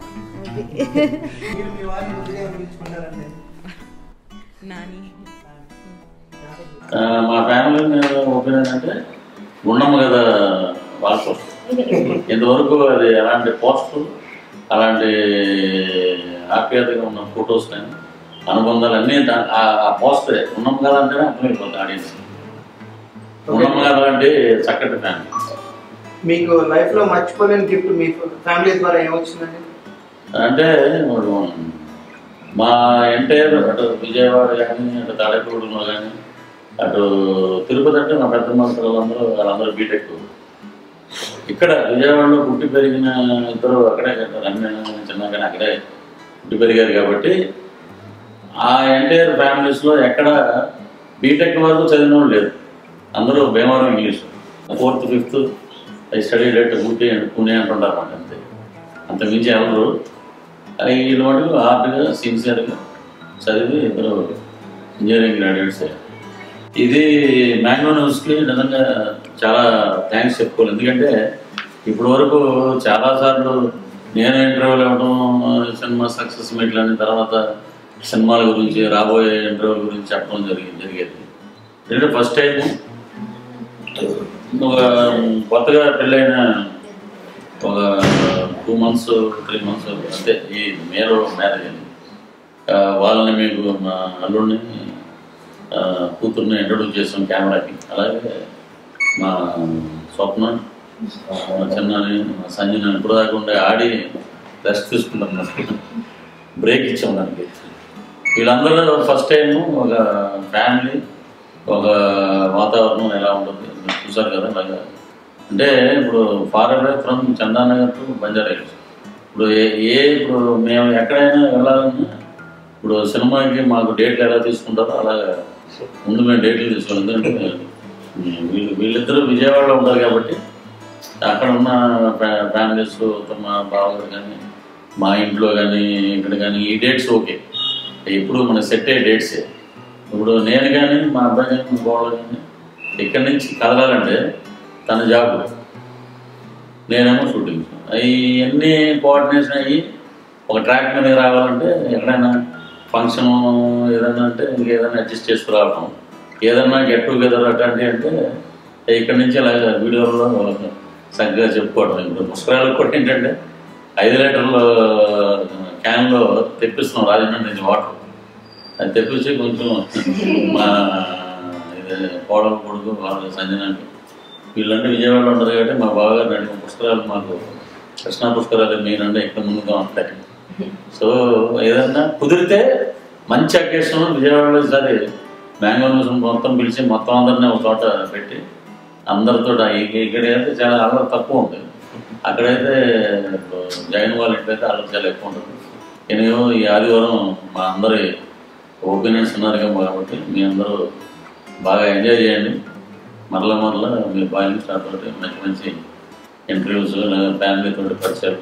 Speaker 1: మా ఫ్యామిలీ ఒపీనియన్ అంటే ఉన్నాము కదా వాళ్ళతో ఇంతవరకు అది అలాంటి పోస్ట్, అలాంటి ఆప్యాయతగా ఉన్న ఫొటోస్ కానీ అనుబంధాలు అన్నీ ఆ పోస్టే. ఉన్నాము కదా అంటేనే అర్థమైపోతుంది ఆడియన్స్. ఉన్నాము కదా అంటే చక్కటి ఫ్యామిలీ.
Speaker 3: మీకు లైఫ్లో మర్చిపోలేని గిఫ్ట్ మీ ఫ్యామిలీ ద్వారా ఏమొచ్చిందండి?
Speaker 1: అంటే మా ఎంటైర్ అటు విజయవాడ కానీ, అటు తాడేపూడిలో కానీ, అటు తిరుపతి అంటే మా పెద్ద వాళ్ళందరూ బీటెక్. ఇక్కడ విజయవాడలో పుట్టి పెరిగిన ఇద్దరు అక్కడే రమ్య చిన్న కానీ అక్కడే పుట్టి పెరిగారు కాబట్టి ఆ ఎంటైర్ ఫ్యామిలీస్లో ఎక్కడ బీటెక్ వరకు చదివిన వాళ్ళు లేదు. అందరూ Bhimavaram English. 4th 5th I study date Ooty and Pune అంటుంటారు మాట. అంతే, అంత మించి ఎవరు వీళ్ళు మటుకు హార్డ్గా సిన్సియర్గా చదివి ఇద్దరు ఇంజనీరింగ్ గ్రాడ్యుయేట్స్ అయ్యారు. ఇది మ్యాంగో న్యూస్కి నిజంగా చాలా థ్యాంక్స్ చెప్పుకోవాలి. ఎందుకంటే ఇప్పటి వరకు చాలాసార్లు నేను ఇంటర్వ్యూలు ఇవ్వడం, సినిమా సక్సెస్ మీట్లు అని, తర్వాత సినిమాల గురించి, రాబోయే ఇంటర్వ్యూల గురించి చెప్పడం జరిగేది. ఎందుకంటే ఫస్ట్ టైం ఒక కొత్తగా పెళ్ళైన ఒక 2 months 3 months అంతే ఈ మేలో మ్యారేజ్ అయింది. వాళ్ళని మీకు మా అల్లుడిని కూతుర్ని ఇంట్రొడ్యూస్ చేసాం కెమెరాకి. అలాగే మా స్వప్న చిన్న సంజయ్ ఇప్పుడు దాకా ఉండే ఆడి రెస్ట్ తీసుకుంటున్నాను, బ్రేక్ ఇచ్చాం దానికి. వీళ్ళందరూ ఫస్ట్ టైం ఒక ఫ్యామిలీ, ఒక వాతావరణం ఎలా ఉంటుంది మీరు చూసారు కదా. అలాగా అంటే ఇప్పుడు far away from Chandanagar to Banjara Hills. ఇప్పుడు ఇప్పుడు మేము ఎక్కడైనా వెళ్ళాలన్నా ఇప్పుడు సినిమాకి మాకు డేట్లు ఎలా తీసుకుంటారో అలాగా ముందు మేము డేట్లు తీసుకోవాలి. ఎందుకంటే వీళ్ళిద్దరూ విజయవాడలో ఉంటారు కాబట్టి అక్కడ ఉన్న ఫ్యామిలీస్, మా బావగారు కానీ మా ఇంట్లో కానీ ఇక్కడ కానీ ఈ డేట్స్ ఓకే, ఇప్పుడు మనకు సెట్ అయ్యే డేట్సే. ఇప్పుడు నేను కానీ మా అబ్బాయి కానీ మా బావ కానీ ఇక్కడి నుంచి కదలాలంటే తన జాబ్, నేనేమో షూటింగ్, అవన్నీ కోఆర్డినేషన్ అయ్యి ఒక ట్రాక్ మీద రావాలంటే ఎక్కడైనా ఫంక్షన్ ఏదైనా అంటే ఇంకేదైనా అడ్జస్ట్ చేసుకురావడం, ఏదన్నా గెట్ టుగెదర్ అట్లాంటివి అంటే ఇక్కడి నుంచి అలాగ వీడియోలో చక్కగా చెప్పుకోవడం. ఇప్పుడు పుష్కరాలకు కూడా ఏంటంటే 5 లీటర్ల క్యాన్లో తెప్పిస్తున్నాం రాజమండ్రి నుంచి వాటర్. అది తెప్పించి కొంచెం మా కోడలు కొడుకు వాళ్ళు సంజనానికి వీళ్ళంటే విజయవాడలో ఉంటుంది కాబట్టి మా బావగారు 2 పుష్కరాలు మాకు కృష్ణా పుష్కరాలు మెయిన్ అంటే ఇక్కడ ముందుగా ఉంటాయి. సో ఏదన్నా కుదిరితే మంచి అకేషన్ విజయవాడలో ఈసారి మ్యాంగో న్యూస్ మొత్తం పిలిచి మొత్తం అందరినీ ఒక చోట పెట్టి అందరితో ఇక్కడైతే చాలా అల్లరి తక్కువ ఉంటుంది, అక్కడైతే జగన్ వాళ్ళ ఇంట్లోయితే అల్లరి చాలా ఎక్కువ ఉంటుంది. ఎనివో ఈ ఆదివారం మా అందరి ఒపీనియన్స్ ఉన్నారు కాబట్టి మీ అందరూ బాగా ఎంజాయ్ చేయండి. మరలా మీ బాయిలింగ్ స్టార్ తోటి మంచి మంచి ఇంటర్వ్యూస్, ఫ్యామిలీతో పరిచయాలు